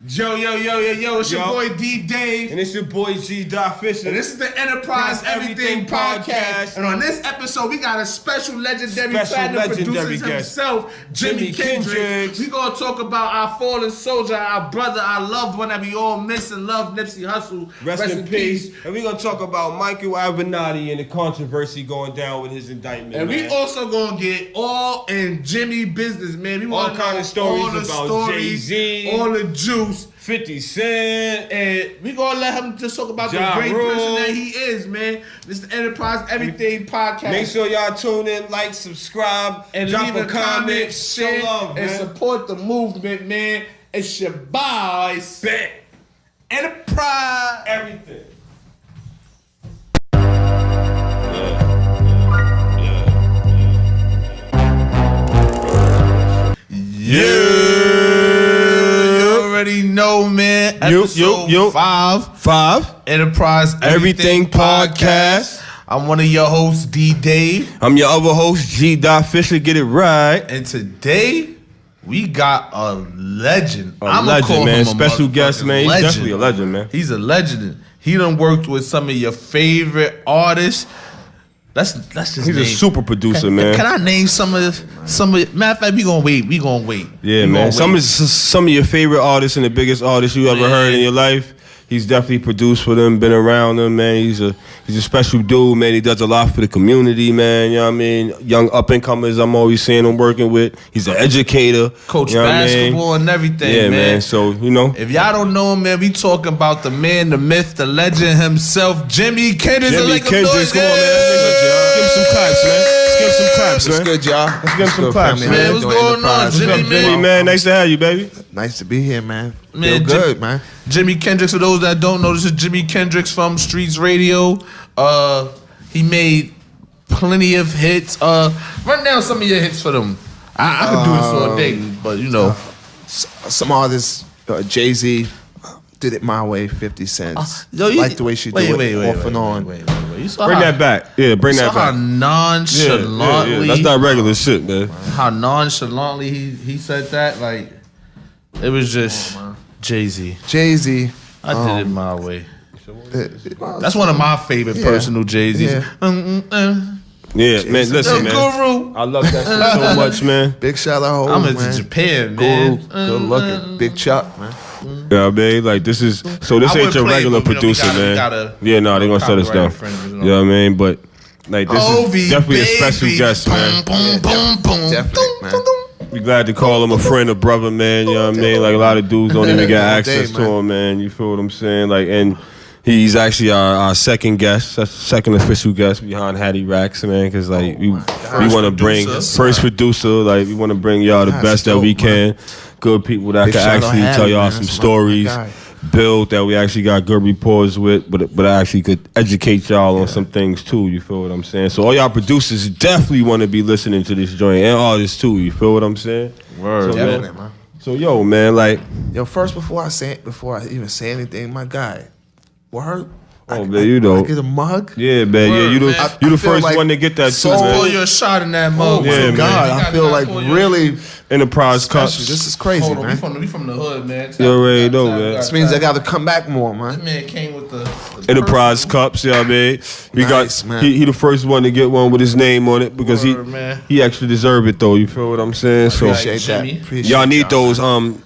Yo, it's your boy D Dave. And it's your boy G.Fisher. And this is the Enterprize Everything Podcast. And on this episode, we got a special legendary platinum producer himself, Jimi Kendrix. We gonna talk about our fallen soldier, our brother, our loved one that we all miss and love, Nipsey Hussle. Rest in peace. And we gonna talk about Micheal Avenattis and the controversy going down with his indictment. And we also gonna get all in Jimmy business, man. We want all kind of stories about Jay-Z, all the juice. 50 Cent, and we gonna let him just talk about the great person that he is, man. This is the Enterprise Everything Podcast. Make sure y'all tune in, like, subscribe, and drop leave a comment, share, love, and support the movement, man. It's your boys, Enterprise Everything. Already know, man. Episode 5 Enterprize Everything Podcast. I'm one of your hosts, D Dave. I'm your other host, G.Fisher. Get it right. And today we got a legend. I'm a legend, man. Special guest, man. He's definitely a legend, man. He's a legend. He done worked with some of your favorite artists. Let's just He's a super producer, man. Can I name some of matter of fact, we gonna wait. Yeah, man. Some of your favorite artists and the biggest artists you ever heard in your life. He's definitely produced for them, been around them, man. He's a special dude, man. He does a lot for the community, man. You know what I mean? Young up-and-comers I'm always seeing him working with. He's an educator. Coach basketball and everything, yeah, man. So, you know. If y'all don't know him, man, we talking about the man, the myth, the legend himself, Jimi Kendrix. Jimi Kendrix, come on, man. Give him some claps, man. Let's give him some claps, man. What's good, y'all? Let's give him some claps, man. What's going on, Jimmy, man? Nice to have you, baby. Nice to be here, man. Feel good, man. Jimi Kendrix, for those that don't know, this is Jimi Kendrix from Streets Radio. He made plenty of hits. Run down some of your hits for them. I could do this all day, but you know. Some artists, Jay-Z, Did It My Way, 50 Cent. Like the way she do it, off and on. Bring that back. Yeah, bring that back. How nonchalantly. That's not regular shit, man. How nonchalantly he said that. Like, it was just Jay-Z. I did it my way. That's one of my favorite personal Jay-Z's. Yeah, man, listen, man. Guru. I love that shit so much, man. Big shout out, I'm in Japan, man. Guru, good looking. Big Chuck, man. Yeah, man, like this ain't your regular producer, man. They gonna shut us down. You know what I mean? But like this is definitely a special guest, man. Definitely, man. We glad to call him a friend or brother, man. You know what I mean? Like a lot of dudes don't even get access to him, man. You feel what I'm saying? Like, and he's actually our second guest, second official guest behind Hattie Racks, man. Because like we want to bring first producer, like we want to bring y'all the best that we can. Good people that can actually tell y'all some stories, build that we actually got good reports with, but I actually could educate y'all on some things too. You feel what I'm saying? So all y'all producers definitely want to be listening to this joint, and artists too. You feel what I'm saying? Word, so, man. So yo, man, like first before I even say anything, my guy, word. Oh, man, you know. I get a mug? Yeah, man. Yeah, you the first one to get that too, man. Pour you a shot in that mug. Oh, my God. I feel like really Enterprise Cups. This is crazy, man. We from the hood, man. You already know, man. This means I got to come back more, man. This man came with the Enterprise Cups, you know what I mean? Man. He the first one to get one with his name on it because he actually deserved it, though. You feel what I'm saying? So appreciate that. Y'all need those.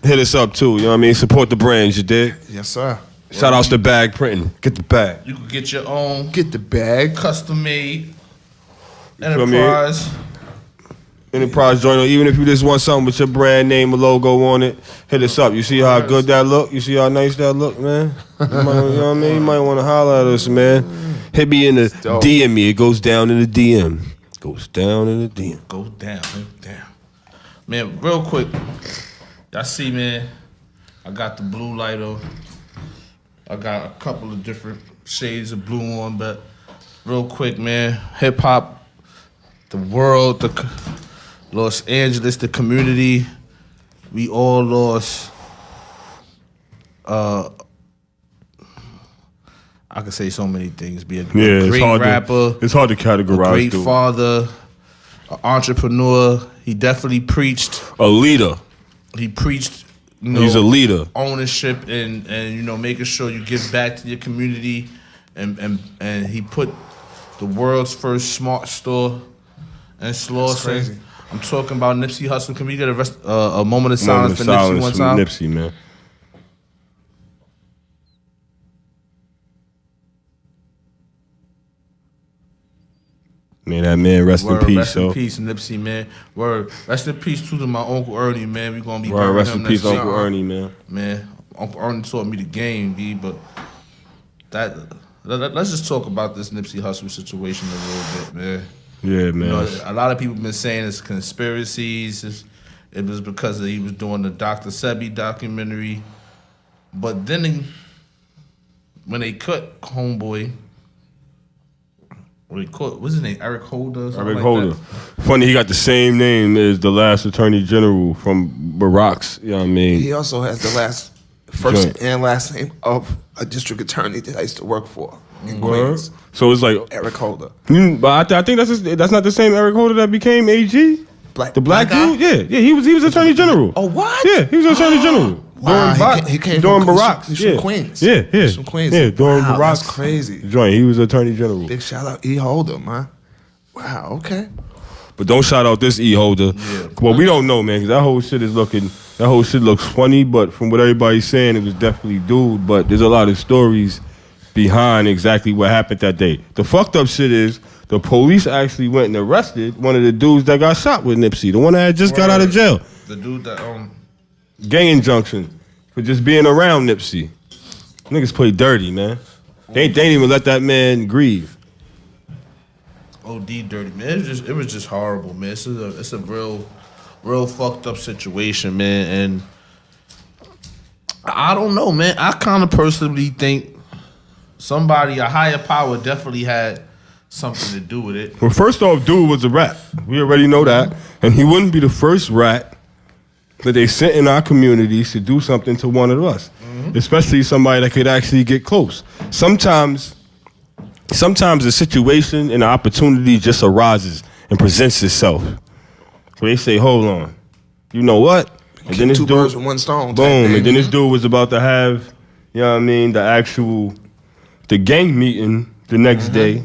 Hit us up, too. You know what I mean? Support the brands, you dig? Yes, sir. Shout outs to Bag Printing. Get the bag. You can get your own. Get the bag. Custom made. Enterprise joint. Even if you just want something with your brand name or logo on it, hit us up. You see how good that look? You see how nice that look, man? You know what I mean? You might want to holler at us, man. Hit me in the DM me. It goes down in the DM. Goes down. Man, real quick. Y'all see, man, I got the blue light on. I got a couple of different shades of blue on, but real quick, man, hip hop, the world, Los Angeles, the community, we all lost. I could say so many things. Be a great rapper. It's hard to categorize. A great father, an entrepreneur. He definitely preached. A leader. He preached he's a leader. Ownership and making sure you give back to your community, and he put the world's first smart store in Slauson. I'm talking about Nipsey Hussle. Can we get a moment of silence for Nipsey one time? Nipsey, man. Man, that man, rest in peace, Rest in peace, Nipsey, man. Word. Rest in peace, too, to my Uncle Ernie, man. We gonna be burying him. Rest in peace, Uncle Ernie, man. Man, Uncle Ernie taught me the game, B, but let's just talk about this Nipsey Hussle situation a little bit, man. Yeah, man. A lot of people been saying it's conspiracies. It was because he was doing the Dr. Sebi documentary. But then when they cut Homeboy, what's his name? Eric Holder? Eric Holder. Funny, he got the same name as the last Attorney General from Barack's, you know what I mean? He also has the first and last name of a district attorney that I used to work for in Queens. So it's like Eric Holder. But I think that's not the same Eric Holder that became AG? The black dude? Yeah, he was Attorney General. Oh, what? Yeah, he was Attorney General. Wow, he came during Barack's. He's from Queens. Yeah. He's from Queens. Yeah, during Barack's. That's crazy. Joint, he was Attorney General. Big shout out E. Holder, man. Wow, okay. But don't shout out this E. Holder. Yeah. Well, we don't know, man, because that whole shit looks funny, but from what everybody's saying, it was definitely dude, but there's a lot of stories behind exactly what happened that day. The fucked up shit is the police actually went and arrested one of the dudes that got shot with Nipsey, the one that had just got out of jail. The dude that gang injunction for just being around Nipsey. Niggas play dirty, man. They ain't even let that man grieve. OD dirty, man. It was just horrible, man. It's a real fucked up situation, man. And I don't know, man. I kind of personally think a higher power definitely had something to do with it. Well, first off, dude was a rat. We already know that. And he wouldn't be the first rat that they sent in our communities to do something to one of us, especially somebody that could actually get close. Sometimes the situation and the opportunity just arises and presents itself. So they say, hold on, you know what? And then this two birds with one stone. Boom, and then this dude was about to have, you know what I mean, the gang meeting the next day.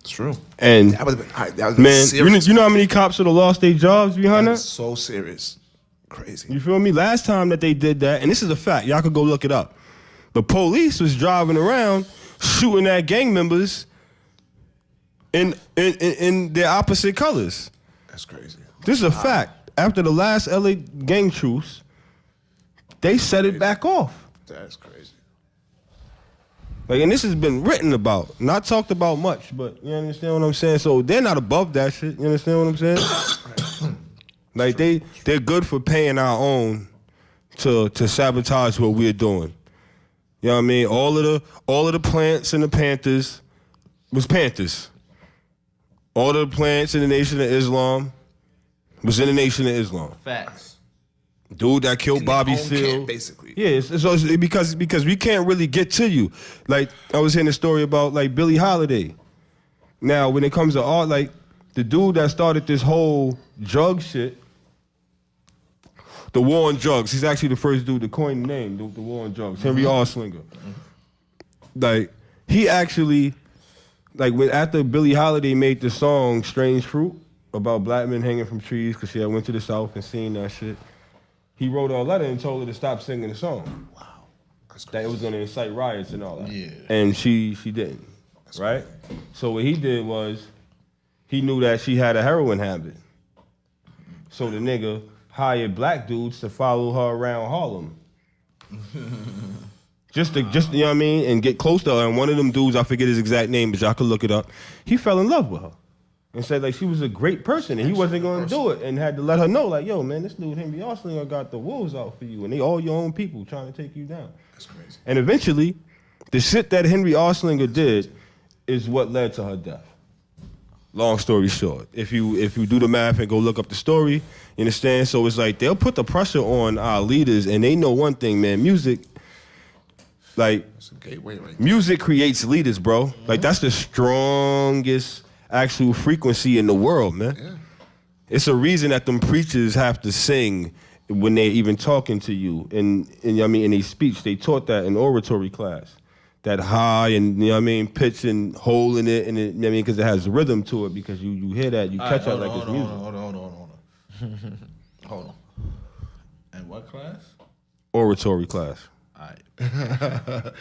It's true. And that would have been man, serious. You know how many cops would have lost their jobs behind that? So serious. Crazy. You feel me? Last time that they did that, and this is a fact, y'all could go look it up. The police was driving around shooting at gang members in their opposite colors. That's crazy. This is a fact. After the last LA gang truce, they set it back off. That's crazy. Like, and this has been written about, not talked about much, but you understand what I'm saying? So they're not above that shit. You understand what I'm saying? Like they're good for paying our own to sabotage what we're doing. You know what I mean? All of the plants in the Panthers was Panthers. All of the plants in the Nation of Islam was in the Nation of Islam. Facts. Dude that killed Bobby Seale. Basically. Yeah, it's because we can't really get to you. Like, I was hearing a story about like Billie Holiday. Now, when it comes to art, like the dude that started this whole drug shit, the war on drugs, he's actually the first dude to coin the name, the war on drugs, Henry Arslinger. Like, he actually, like, after Billie Holiday made the song Strange Fruit about black men hanging from trees because she had went to the South and seen that shit, he wrote her a letter and told her to stop singing the song. Wow. That it was going to incite riots and all that. Yeah. And she didn't, right? So what he did was, he knew that she had a heroin habit. So the nigga hired black dudes to follow her around Harlem. Just you know what I mean, and get close to her. And one of them dudes, I forget his exact name, but y'all can look it up. He fell in love with her and said like she was a great person and he wasn't going to do it, and had to let her know like, yo, man, this dude Henry Arslinger got the wolves out for you, and they all your own people trying to take you down. That's crazy. And eventually, the shit that Henry Arslinger did is what led to her death. Long story short, if you do the math and go look up the story, you understand? So it's like they'll put the pressure on our leaders, and they know one thing, man. Music, like, it's a gateway right music creates leaders, bro. Mm-hmm. Like, that's the strongest actual frequency in the world, man. Yeah. It's a reason that them preachers have to sing when they're even talking to you. And I mean, in a speech, they taught that in oratory class. That high and, you know what I mean, pitch and holding it, and it, you know what I mean, because it has rhythm to it, because you hear that, you catch that like it's music. Hold on. And what class? Oratory class. All right.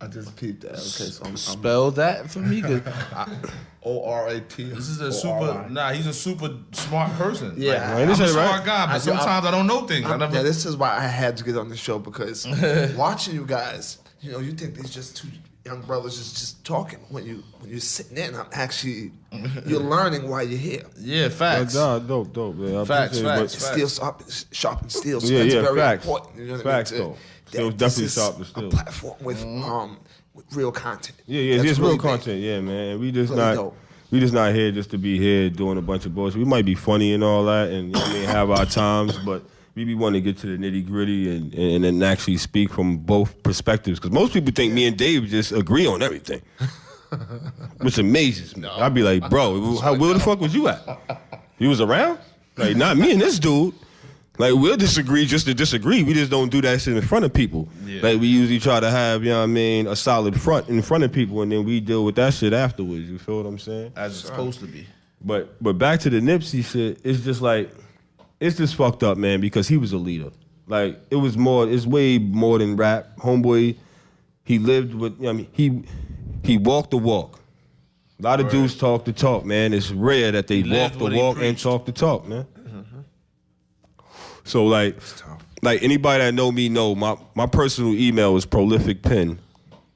I just peeped that. Okay, so I'm spell that for me, cause O-R-A-T. This is a super. Nah, he's a super smart person. Yeah, I'm a smart guy, but sometimes I don't know things. Yeah, this is why I had to get on the show, because watching you guys, you know, you think these just two young brothers just talking. When you're sitting there, and I'm actually you're learning while you're here. Yeah, facts. Dope, man. Facts. Steel sharp and steel. So yeah, that's very facts. important. You know what facts, I mean? though. Still definitely sharp and steel. A platform with real content. Yeah, it's really real content. Yeah, man. We just really not. Dope. We just not here just to be here doing a bunch of bullshit. We might be funny and all that, and you know what I mean, have our times, but we be wanting to get to the nitty gritty and then actually speak from both perspectives. Because most people think me and Dave just agree on everything, which amazes me. I'd be like, bro, where the fuck was you at? You was around? Like, not me and this dude. Like, we'll disagree just to disagree. We just don't do that shit in front of people. Yeah. Like, we usually try to have, you know what I mean, a solid front in front of people, and then we deal with that shit afterwards. You feel what I'm saying? As it's supposed to be. But back to the Nipsey shit, it's just like, it's just fucked up, man, because he was a leader. Like, it's way more than rap. Homeboy, he lived with, you know what I mean, he walked the walk. A lot of dudes talk the talk, man. It's rare that they walk the walk and talk the talk, man. So like anybody that know me know my personal email is prolificpen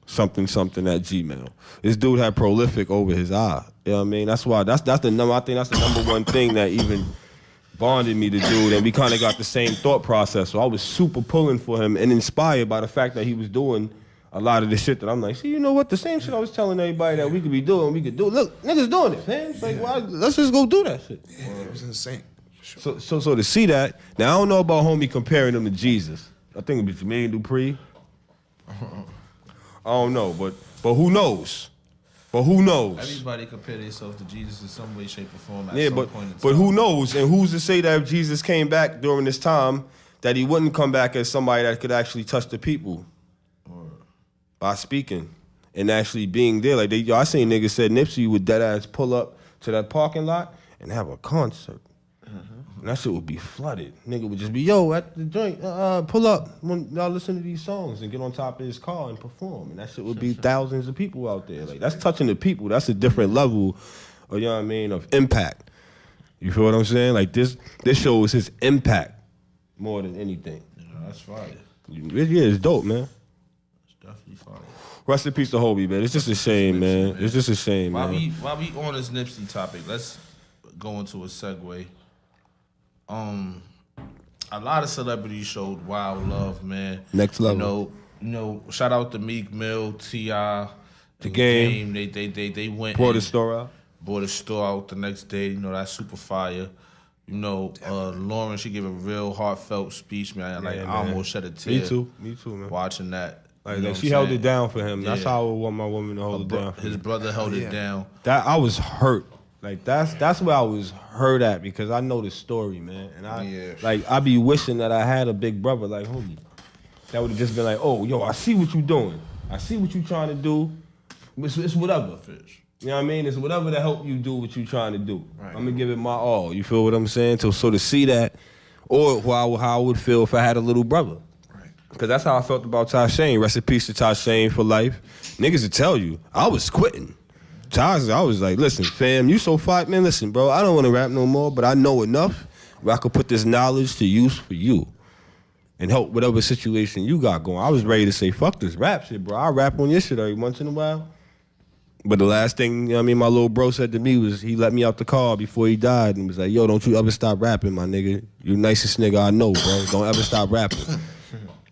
something at Gmail. This dude had prolific over his eye. You know what I mean? That's why that's the number. I think that's the number one thing that even bonded me to dude, and we kind of got the same thought process. So I was super pulling for him and inspired by the fact that he was doing a lot of the shit that I'm like, see, you know what? The same shit I was telling everybody that we could be doing, we could do. Look, niggas doing it, man. It's like, well, let's just go do that shit. Yeah, it was insane. Sure. So to see that, now I don't know about homie comparing him to Jesus. I think it was Jermaine Dupri. I don't know, but who knows? But who knows? Everybody compare themselves to Jesus in some way, shape, or form at some point in time. But who knows? And who's to say that if Jesus came back during this time, that he wouldn't come back as somebody that could actually touch the people by speaking and actually being there? Like I seen niggas said Nipsey would dead ass pull up to that parking lot and have a concert. And that shit would be flooded. Nigga would just be, yo, at the joint, pull up when y'all listen to these songs and get on top of his car and perform. And that shit would be thousands of people out there. Like, that's touching the people. That's a different level of, you know what I mean, of impact. You feel what I'm saying? Like, this shows his impact more than anything. Yeah, that's fire. Yeah, it's dope, man. It's definitely fire. Rest in peace to Hobie, man. It's just a shame, man. It's just a shame, man. While we on this Nipsey topic, let's go into a segue. A lot of celebrities showed wild love, man. Next level. You know, shout out to Meek Mill, T.I., The Game. They went brought the store out. Brought the store out the next day. You know, that's super fire. You know, Lauren, she gave a real heartfelt speech, man. I almost shed a tear. Me too, man. Watching that. Like she held it down for him. Yeah. That's how I would want my woman to hold it down for his brother held it down. That I was hurt. Like that's where I was hurt at, because I know the story, man. And I be wishing that I had a big brother like homie. That would have just been like, oh, yo, I see what you doing. I see what you trying to do. It's whatever. You know what I mean? It's whatever to help you do what you trying to do. Right. I'm gonna give it my all. You feel what I'm saying? So to see that, or how I would feel if I had a little brother. Right. Because that's how I felt about Ty Shane. Rest in peace to Ty Shane for life. Niggas would tell you, I was quitting. I was like, listen, fam, you so fight, man. Listen, bro, I don't want to rap no more, but I know enough where I could put this knowledge to use for you and help whatever situation you got going. I was ready to say, fuck this rap shit, bro. I rap on your shit every once in a while. But the last thing, you know what I mean, my little bro said to me was he let me out the car before he died and was like, yo, don't you ever stop rapping, my nigga. You the nicest nigga I know, bro. Don't ever stop rapping.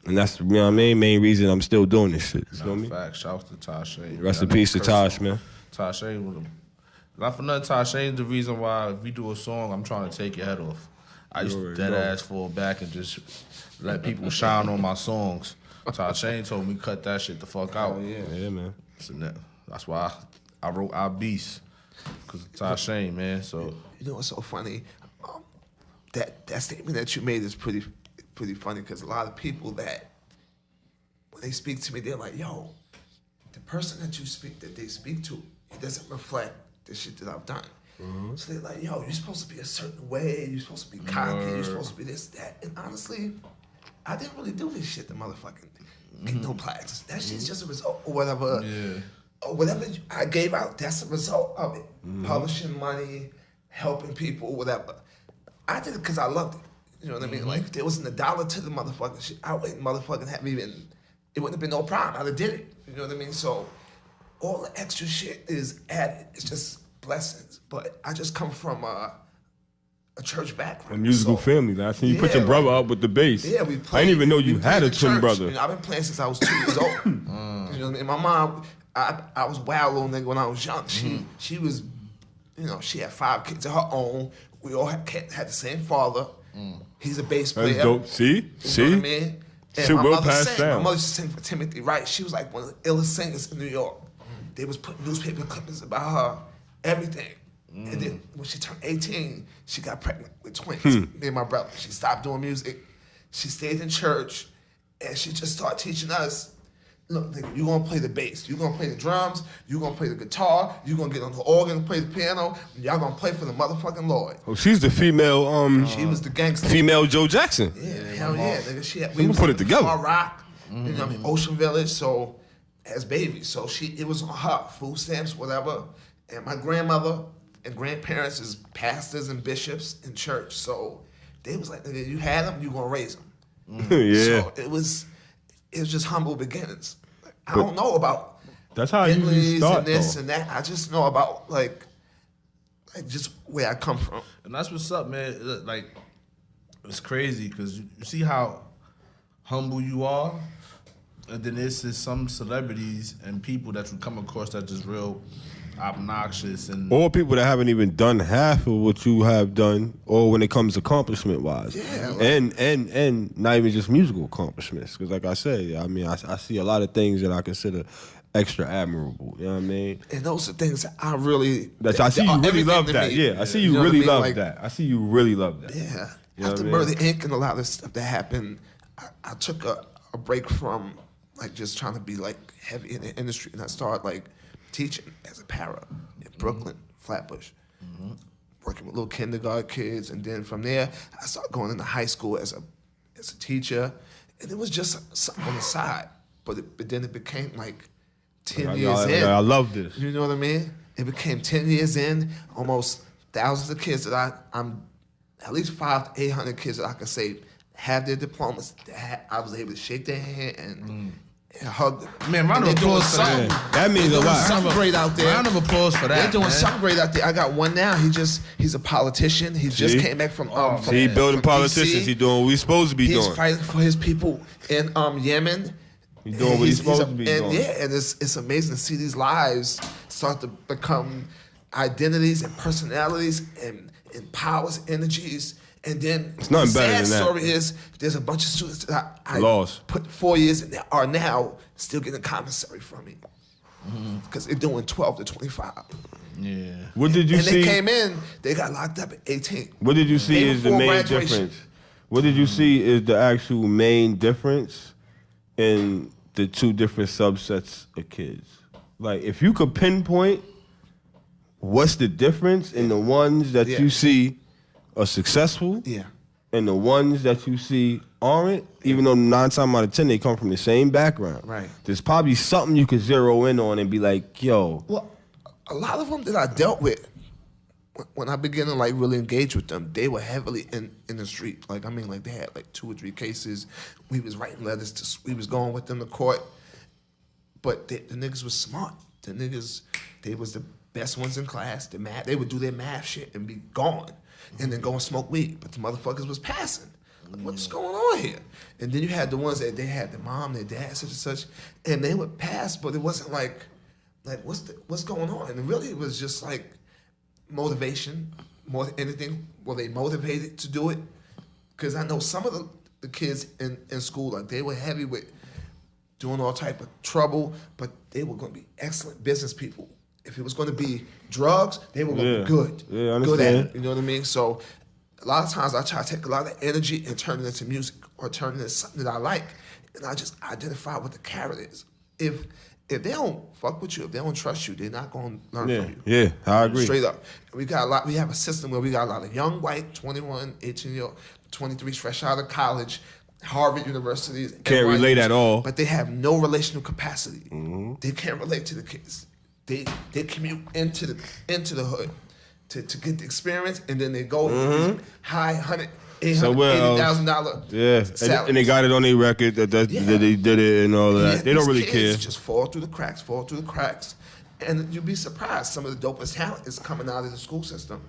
And that's, you know what I mean, main reason I'm still doing this shit. You feel me? Facts. Shouts to Tosh. Rest in peace to Tosh, man. Tosh with him. Not for nothing, Tosh Shane's the reason why if we do a song, I'm trying to take your head off. I used to dead ass fall back and just let people shine on my songs. Tosh Shane told me cut that shit the fuck out. Oh, yeah, man. So that's why I wrote Our Beast. Because of Tosh Shane, man. So you know what's so funny? That statement that you made is pretty pretty funny because a lot of people that when they speak to me, they're like, "Yo, the person that they speak to, it doesn't reflect the shit that I've done." Mm-hmm. So they're like, "Yo, you're supposed to be a certain way. You're supposed to be cocky. You're supposed to be this, that." And honestly, I didn't really do this shit to motherfucking get no plaques. That shit's just a result or whatever. Yeah. Or whatever I gave out, that's a result of it. Mm-hmm. Publishing money, helping people, whatever. I did it because I loved it. You know what I mean? Like, if there wasn't $1 to the motherfucking shit, I wouldn't motherfucking have even, it wouldn't have been no problem. I'd have did it. You know what I mean? So, all the extra shit is added. It's just blessings. But I just come from a church background. A musical family. I seen you put your brother up with the bass. Yeah, we played. I didn't even know you had a twin brother. You know, I've been playing since I was 2 years old. You know what I mean? My mom, I was a wild little nigga when I was young. She was, you know, she had 5 kids of her own. We all had the same father. He's a bass player. That's dope. See? You know what I mean? And Shit will pass down. My mother used to sing for Timothy Wright. She was like one of the illest singers in New York. They was putting newspaper clippings about her, everything. And then when she turned 18, she got pregnant with twins, me and my brother. She stopped doing music. She stayed in church, and she just started teaching us, look, nigga, you're going to play the bass. You're going to play the drums. You're going to play the guitar. You're going to get on the organ and play the piano. And y'all going to play for the motherfucking Lord. Oh, she's the female, she was the gangster. Female Joe Jackson. Yeah, hell yeah, nigga. We put it together. Far Rock, you know what I mean, Ocean Village, so, as babies. So it was on her, food stamps, whatever. And my grandmother and grandparents is pastors and bishops in church. So they was like, nigga, you had them, you going to raise them. Yeah. So it was just humble beginnings. I don't know about that's how you usually start, and this and that. I just know about like just where I come from. And that's what's up, man. Like, it's crazy because you see how humble you are, and then there's some celebrities and people that you come across that just real obnoxious and or people that haven't even done half of what you have done, or when it comes accomplishment wise, and not even just musical accomplishments. Because like I said, I mean, I see a lot of things that I consider extra admirable. You know what I mean? And those are things that I really I see you really love that. Yeah, I see you really love that. I see you really love that. Yeah. After Murder Inc. and a lot of stuff that happened, I took a break from like just trying to be like heavy in the industry, and I started like teaching as a para in Brooklyn, Flatbush, working with little kindergarten kids, and then from there I started going into high school as a teacher, and it was just something on the side. But then it became like 10 years in. I love this. You know what I mean? It became 10 years in, almost thousands of kids that I'm at least 500 to 800 kids that I can say have their diplomas. That I was able to shake their hand and hug them. Man, round of applause for that. That means a lot. Something great out there. Round of applause for that. They're doing something great out there. I got one now. He's a politician. He just came back from he building politicians. DC. He doing what we supposed to be doing. He's fighting for his people in Yemen. He's doing what he's supposed to be doing. Yeah, and it's amazing to see these lives start to become identities and personalities and powers, energies. And then it's nothing the better sad than that. story is there's a bunch of students that I lost. Put 4 years in that are now still getting commissary from me because they're doing 12 to 25. Yeah. What did you see? And they came in, they got locked up at 18. What did you see is the main difference? What did you see is the actual main difference in the two different subsets of kids? Like, if you could pinpoint what's the difference in the ones that you see are successful, and the ones that you see aren't, even though 9 times out of 10 they come from the same background. Right. There's probably something you could zero in on and be like, yo. Well, a lot of them that I dealt with, when I began to like really engage with them, they were heavily in the street. Like, I mean, like they had like 2 or 3 cases. We was writing letters we was going with them to court. But the niggas was smart. The niggas, they was the best ones in class. They would do their math shit and be gone. And then go and smoke weed. But the motherfuckers was passing. Like, what's going on here? And then you had the ones that they had their mom, their dad, such and such, and they would pass, but it wasn't like what's going on? And really it was just like motivation more than anything. Were they motivated to do it? Because I know some of the kids in school, like they were heavy with doing all type of trouble, but they were going to be excellent business people. If it was going to be drugs, they were going to be good. Yeah, I understand. Good at it, you know what I mean? So a lot of times I try to take a lot of energy and turn it into music or turn it into something that I like, and I just identify what the carrot is. If they don't fuck with you, if they don't trust you, they're not gonna learn from you. Yeah, I agree. Straight up. We have a system where we got a lot of young white, 21, 18-year-old, 23, fresh out of college, Harvard universities. Can't relate at all. But they have no relational capacity. They can't relate to the kids. They commute into the hood to get the experience, and then they go to these high $80,000 salaries. And they got it on their record that they did it and all of that. They don't really care. Just fall through the cracks. And you'll be surprised. Some of the dopest talent is coming out of the school system.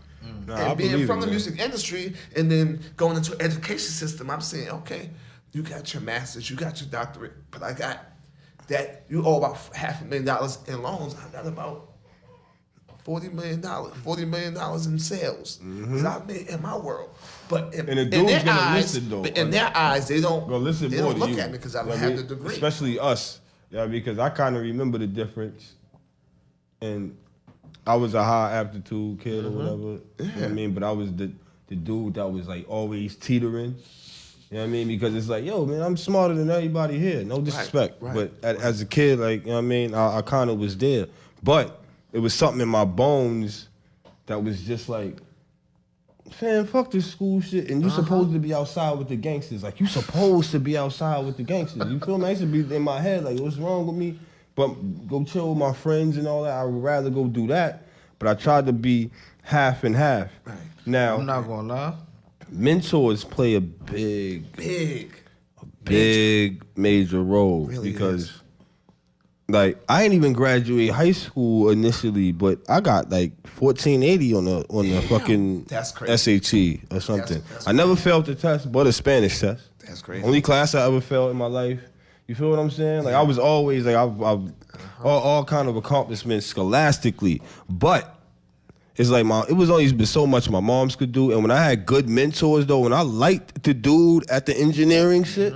And being from the music industry and then going into an education system, I'm saying, okay, you got your master's, you got your doctorate, but I got that, you owe about $500,000 in loans. I got about $40 million in sales. Because I've made in my world. But in their eyes, they don't look at me because I don't have the degree. Especially us. Yeah, because I kind of remember the difference. And I was a high aptitude kid or whatever. You know what I mean? But I was the dude that was like always teetering. You know what I mean? Because it's like, yo, man, I'm smarter than everybody here. No disrespect. Right. But as a kid, like, you know what I mean? I kind of was there. But it was something in my bones that was just like, man, fuck this school shit. And you supposed to be outside with the gangsters. Like, you supposed to be outside with the gangsters. You feel me? I used to be in my head like, what's wrong with me? But go chill with my friends and all that. I would rather go do that. But I tried to be half and half. Right. Now, I'm not gonna lie. Mentors play a big major role Really because, is. like, I ain't even graduate high school initially, but I got like 1480 on the fucking That's crazy. SAT or something. That's I never failed the test, but a Spanish test. That's crazy. Only class I ever failed in my life. You feel what I'm saying? Like, I was always like, I've all kind of accomplishments scholastically, but it's like it was always been so much my moms could do. And when I had good mentors though, when I liked the dude at the engineering shit,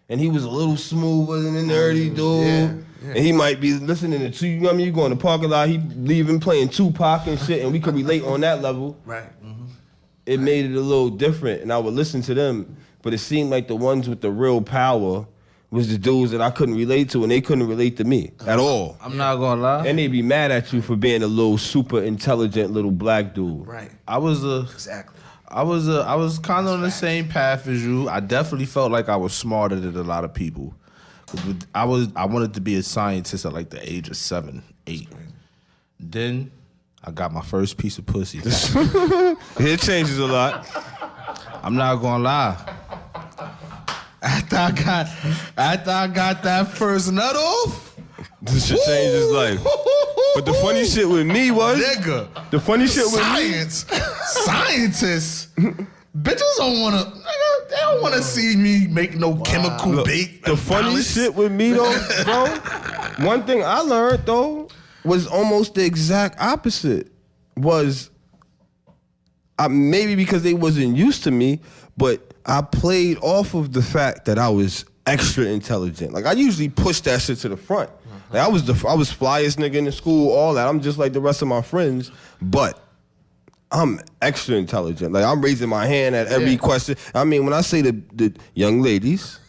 and he was a little smoother than the nerdy dude, and he might be listening to, you know what I mean? You go in the parking lot, he leaving playing Tupac and shit, and we could relate on that level. Right. It made it a little different, and I would listen to them, but it seemed like the ones with the real power was the dudes that I couldn't relate to, and they couldn't relate to me at all. I'm not gonna lie. And they'd be mad at you for being a little super intelligent little black dude. Right. I was kind of on the same path as you. I definitely felt like I was smarter than a lot of people. I wanted to be a scientist at like the age of 7, 8. Then I got my first piece of pussy. It changes a lot. I'm not gonna lie. After I got that first nut off, This shit changed his life. But the funny shit with me was, nigga, the funny shit with scientists, bitches don't wanna, nigga, they don't wanna see me make no chemical bait. The funny shit with me though, bro, one thing I learned though was almost the exact opposite. Was maybe because they wasn't used to me, but I played off of the fact that I was extra intelligent. Like, I usually push that shit to the front. Like, I was flyest nigga in the school, all that. I'm just like the rest of my friends, but I'm extra intelligent. Like, I'm raising my hand at every question. I mean, when I say the young ladies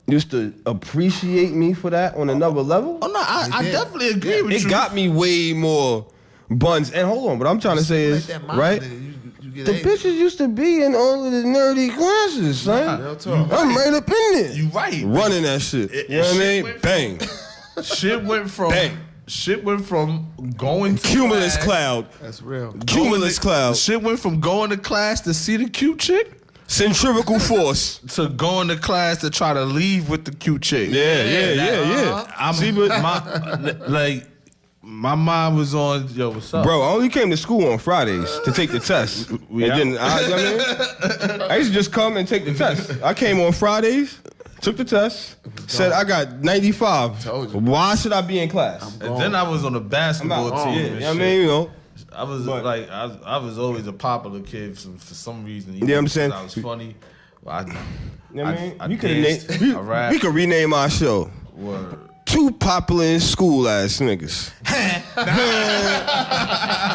used to appreciate me for that on another level. Oh no, I definitely agree with you. It got me way more buns. And hold on, what I'm trying to say is, right? The bitches used to be in all of the nerdy classes, son. I'm right up in there. You right. Running that shit. You know what I mean? Bang. Shit went from going to Cumulus class. cloud. That's real. Cumulus cloud. Shit went from going to class to see the cute chick Centrifugal force. to going to class to try to leave with the cute chick. Yeah. See, but my mind was on, yo, what's up? Bro, I only came to school on Fridays to take the test. I used to just come and take the test. I came on Fridays, took the test, said I got 95. Told you. Why should I be in class? And then I was on the basketball team. Yeah, and you know what I shit. mean, you know. I was I was always a popular kid for some reason. You know what I'm saying? I was funny. You know what I mean? I danced, I rapped. We could rename our show. Word. Two popular in school ass niggas.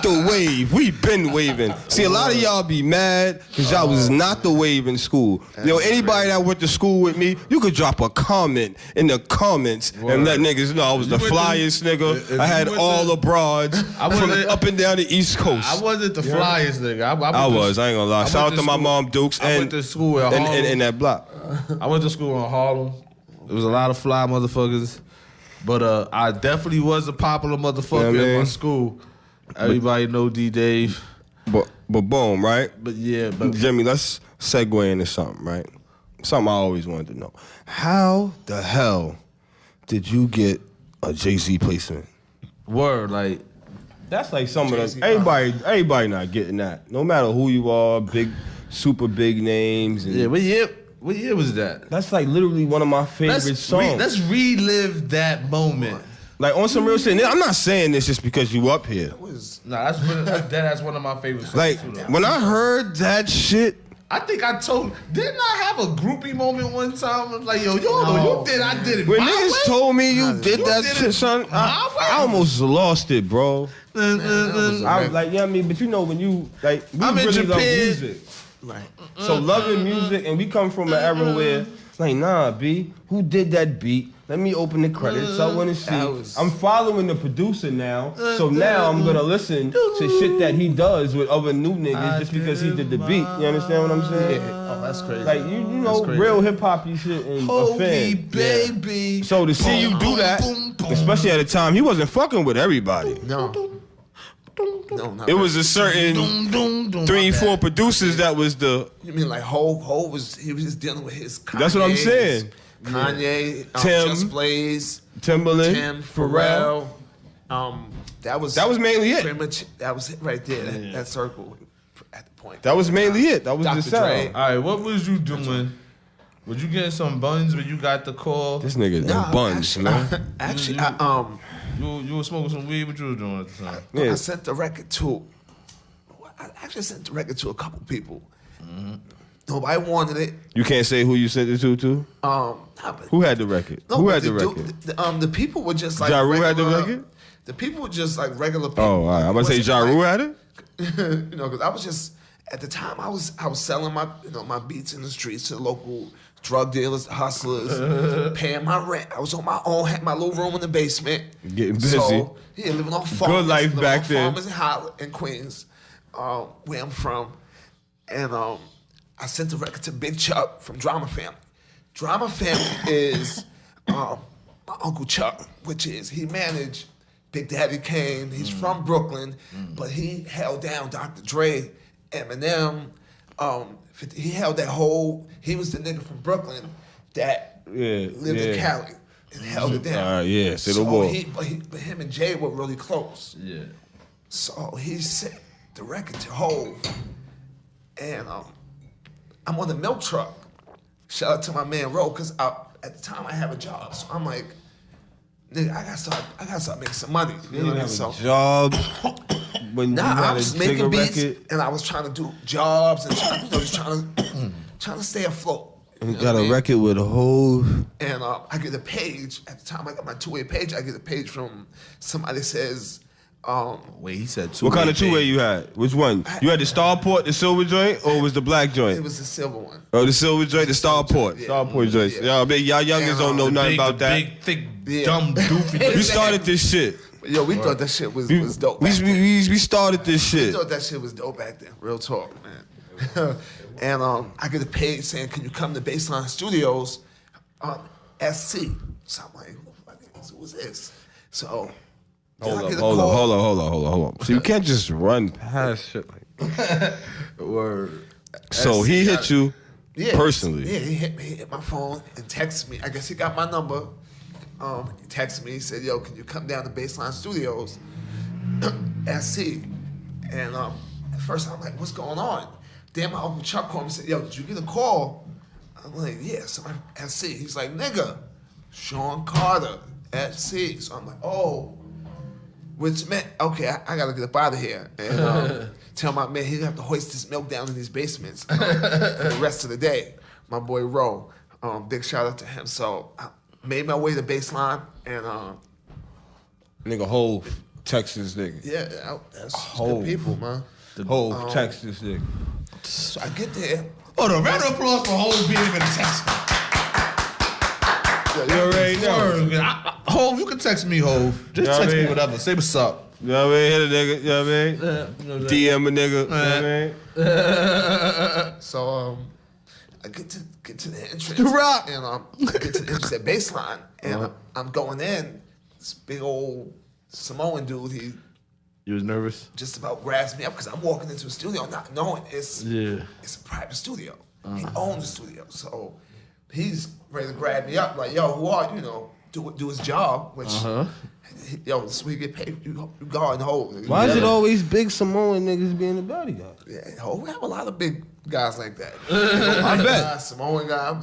The wave, we been waving. See, a lot of y'all be mad because y'all was not the wave in school. Yo, anybody that went to school with me, you could drop a comment in the comments and let niggas know I was the flyest nigga. I had all the broads from up and down the East Coast. I wasn't the flyest nigga. I ain't gonna lie. Shout out to my mom Dukes I went to school in Harlem. In that block. I went to school in Harlem. There was a lot of fly motherfuckers. But I definitely was a popular motherfucker in my school. Everybody know D Dave. But boom, right? But Jimmy, let's segue into something, right? Something I always wanted to know. How the hell did you get a Jay-Z placement? Word, like that's like some of the everybody not getting that. No matter who you are, super big names. And what year was that? That's like literally one of my favorite songs. Let's relive that moment. Like on some real shit. I'm not saying this just because you up here. That's one of my favorite songs. Like when I heard that shit, I think didn't I have a groupie moment one time? I was like, yo, you did, I did it. When niggas told me you did that shit, son, I almost lost it, bro. I was like, yeah, I mean, but you know when you like, we really love music. Right. So loving music, and we come from an era where it's like, nah, B, who did that beat? Let me open the credits. I want to see. I'm following the producer now, so now I'm gonna listen to shit that he does with other new niggas just because he did the beat. You understand what I'm saying? Yeah. Oh, that's crazy. Like you know, real hip hop shit and a fan. Baby. Yeah. So to see you do that, especially at a time he wasn't fucking with everybody. No, it was a certain 3-4 producers that was the. You mean like Hov was just dealing with his Kanye. That's what I'm saying. Kanye, Tim, Just Blaze, Timberland, Tim, Pharrell. That was mainly it. Pretty much that was it right there. That circle at the point. That was mainly it. That was Dr. the sound. All right, what was you doing? Was you getting some buns when you got the call? This nigga buns, man. You were smoking some weed. What you was doing at the time? I sent the record to. I actually sent the record to a couple people. Mm-hmm. Nobody wanted it. You can't say who you sent it to? Who had the record? No, who had the record? The people were just like Ja Rule had the record? The people were just like regular people. Oh, all right. I'm about to say Ja Rule had it? You know, because I was just at the time I was selling my my beats in the streets to the local drug dealers, hustlers, paying my rent. I was on my own, had my little room in the basement. Getting busy. So, living on farms. Good life back then. Farmers in Queens, where I'm from. And I sent the record to Big Chuck from Drama Family. Drama Family is my Uncle Chuck, which is, he managed Big Daddy Kane. He's from Brooklyn, but he held down Dr. Dre, Eminem. He held that whole, he was the nigga from Brooklyn that lived in Cali and held it down. But him and Jay were really close. Yeah. So he sent the record to Hov, and I'm on the milk truck. Shout out to my man Ro, because at the time I have a job, so I'm like, nigga, I gotta start making some money. You know, have a job. When I was making beats, and I was trying to do jobs and trying to stay afloat. And got a record with a whole. And I get a page at the time. I got my two-way page. I get a page from somebody that says. Wait, he said two-way. What kind of two-way you had? Which one? You had the Starport, the silver joint, or was the black joint? It was the silver one. Oh, the silver joint, the Starport. Yeah. Starport joint. Yeah. Y'all youngins don't know nothing about that. Big, thick, dumb, doofy. You started this shit. Yo, we thought that shit was dope. We started this shit. We thought that shit was dope back then. Real talk, man. And I get a page saying, "Can you come to Baseline Studios, SC?" So I'm like, "Who is this?" So hold on. So you can't just run past shit like that. Word. So he hit you personally. Yeah, he hit my phone and texted me. I guess he got my number. He texted me. He said, "Yo, can you come down to Baseline Studios, SC?" And at first I'm like, "What's going on?" Then my Uncle Chuck called me and said, "Yo, did you get a call?" I'm like, "Yeah, somebody SC." He's like, "Nigga, Sean Carter, SC." So I'm like, "Oh," which meant, okay, I gotta get up out of here and tell my man he'd have to hoist his milk down in these basements for the rest of the day. My boy Ro, big shout out to him. So made my way to Baseline, and nigga, whole Texas nigga. Yeah, that's good people, man. The whole Texas nigga. So I get there. Oh, the round of applause for Hov being in Texas. You already know. Hov, you can text me, Hov. Just text me whatever. Say what's up. You know what I mean? Hit a nigga. You know what I mean? DM a nigga. You know what I mean? So I get to the entrance. The rock. And I get to the entrance at Baseline, and I'm going in. This big old Samoan dude, You was nervous? just about grabs me up because I'm walking into a studio not knowing it's a private studio. He owns the studio. So he's ready to grab me up like, yo, who are you? You know, do his job, which, yo, this is where you get paid. You guard and hold. Why is it always big Samoan niggas being the bodyguard? Yeah, we have a lot of big guys like that. I bet. Samoan guy.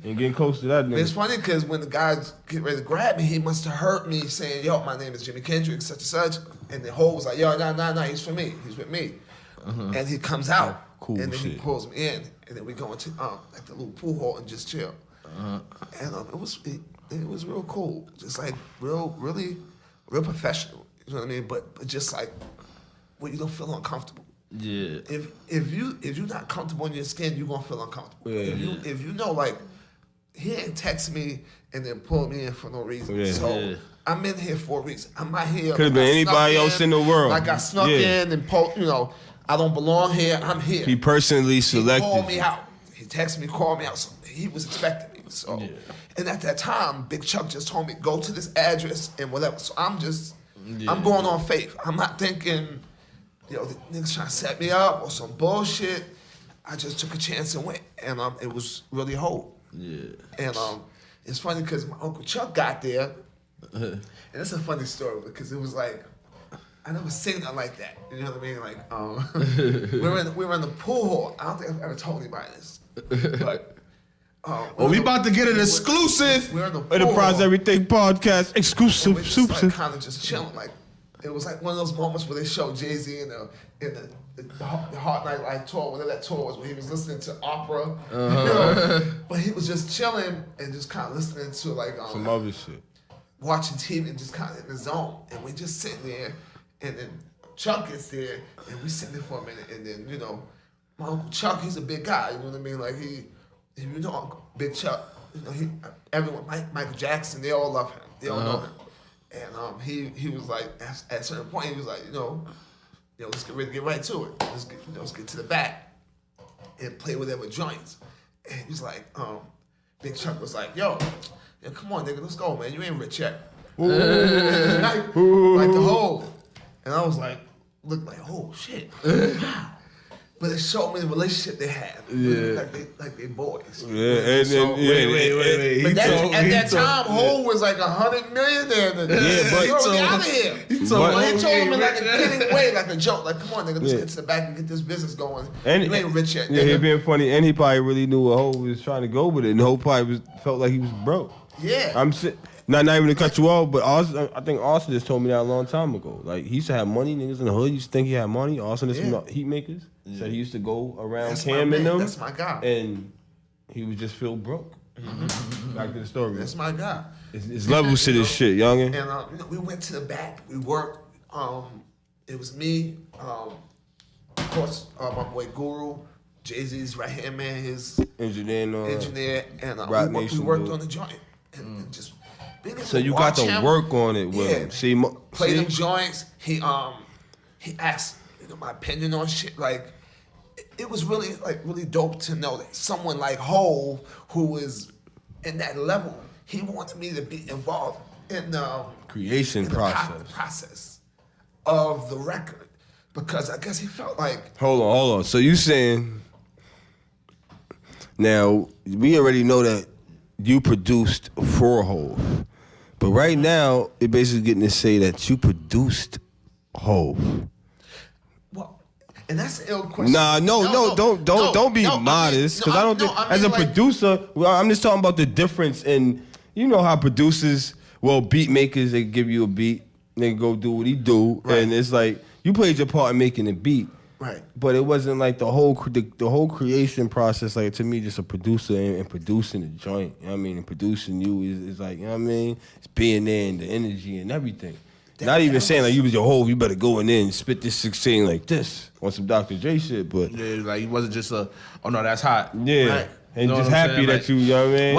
And getting close to that nigga. It's funny because when the guys get ready to grab me, he must have heard me saying, yo, my name is Jimi Kendrix, such and such. And the whole was like, yo, nah, he's for me. He's with me. And he comes out. Cool and then shit. he pulls me in. And then we go into like the little pool hall and just chill. And it was real cool. Just like really professional. You know what I mean? But just like where you don't feel uncomfortable. Yeah. If you're not comfortable in your skin, you're gonna feel uncomfortable. Yeah. If you know, like, he didn't text me and then pull me in for no reason. Yeah. So I'm in here for a reason. I'm not here. Could have been anybody else in the world. Like I snuck in and I don't belong here. I'm here. He personally selected. He called me out. He texted me, called me out. So he was expecting me. So, and at that time, Big Chuck just told me, go to this address and whatever. So I'm going on faith. I'm not thinking, yo, the niggas trying to set me up or some bullshit. I just took a chance and went. And it was really hope. Yeah. And it's funny because my Uncle Chuck got there. And it's a funny story because it was like, I never seen nothing like that. You know what I mean? Like, we were in the pool hall. I don't think I've ever told anybody this. But we about to get an exclusive. We're in the pool Enterprize hall. Everything Podcast exclusive. We're just like, kind of just chilling. Like, it was like one of those moments where they showed Jay-Z in the Hard Night Live tour, whatever that tour was, where he was listening to opera. You know? But he was just chilling and just kind of listening to like Some other shit. Watching TV and just kind of in the zone. And we just sitting there, and then Chuck gets there, and we sitting there for a minute, and then, you know, my Uncle Chuck, he's a big guy, you know what I mean? Like, you know, Big Chuck, you know, everyone, Michael Jackson, they all love him. They all know him. And he was like, at a certain point, he was like, you know, let's get right to it. Let's get to the back and play whatever joints. And he's like, Big Chuck was like, yo, come on, nigga, let's go, man. You ain't rich yet. like the whole. And I was like, look like, oh, shit. But it showed me the relationship they had. Yeah. Like they boys. Yeah, and then, Wait. But at that time, Hov was like $100 million there. Yeah, but he told me out of here. He told him in like a kidding way, like a joke. Like, come on, nigga, let's get to the back and get this business going. And you ain't rich yet. Yeah, he being funny, and he probably really knew what Hov was trying to go with it, and Hov probably felt like he was broke. Yeah. Not even to cut you off, but I think Austin just told me that a long time ago. Like, he used to have money, niggas in the hood used to think he had money. Austin is from the Heat Makers. So he used to go around Cam and them. That's my guy. And he would just feel broke. Back to the story. That's my guy. It's levels to this shit, youngin'. And we went to the back. We worked. It was me, of course, my boy Guru, Jay-Z's right-hand man, his engineer, and we worked on the joint. And just being able So to you got to him, work on it with him. See, play them joints. He asked my opinion on shit. Like, it was really dope to know that someone like Hov, who is in that level, he wanted me to be involved in the creation process of the record, because I guess he felt like. Hold on. So you saying now we already know that you produced for Hov, but right now it basically getting to say that you produced Hov. Well, and that's an ill question. Don't be modest, because I don't think as a producer, I'm just talking about the difference in, you know how producers, beat makers, they give you a beat, they go do what he do, right. And it's like you played your part in making the beat, Right. But it wasn't like the whole creation process. Like to me, just a producer and producing the joint. You know what I mean? And producing you is like, you know what I mean? It's being there and the energy and everything. Not even saying like you was your whole. You better go in there and spit this 16 like this on some Dr. J shit. But yeah, like it wasn't just oh no, that's hot. Yeah, right. and you know just happy that like, you know what I mean.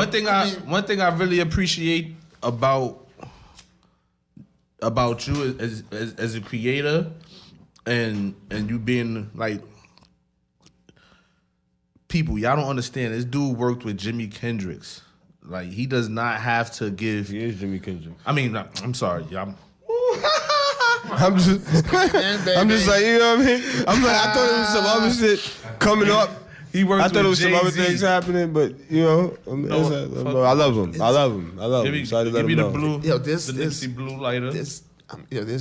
One thing I really appreciate about you as a creator, and you being like people, y'all don't understand. This dude worked with Jimi Kendrix. Like he does not have to give. He is Jimi Kendrix. I mean, I'm sorry, y'all. I'm just like, you know what I mean? I'm like, I thought it was some other shit coming up. He works I thought it was some Jay-Z. other things happening, but you know, I love him. I love him. Give me the blue. Yo, this Nipsey blue lighter. There's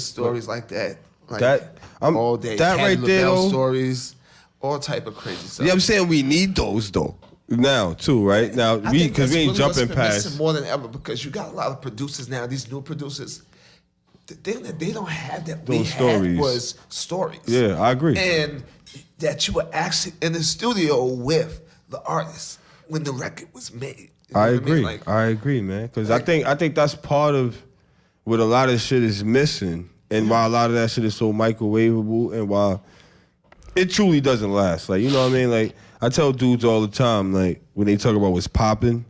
stories like that. Like That all day. that right there, though. Stories, all type of crazy stuff. Yeah, I'm saying we need those though. Now too, right? Now because we ain't jumping past more than ever because you got a lot of producers now. These new producers, they don't have that. Those stories was stories. Yeah, I agree. And that you were actually in the studio with the artist when the record was made. You know I what agree. mean? Like, I agree, man. Because I think that's part of what a lot of shit is missing, and why a lot of that shit is so microwavable, and why it truly doesn't last. Like, you know what I mean? Like, I tell dudes all the time, like, when they talk about what's popping,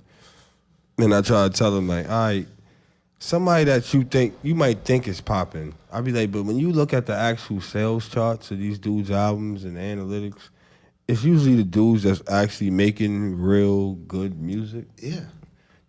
and I try to tell them, like, all right, somebody that you might think is popping, I'll be like, but when you look at the actual sales charts of these dudes' albums and the analytics, it's usually the dudes that's actually making real good music. yeah.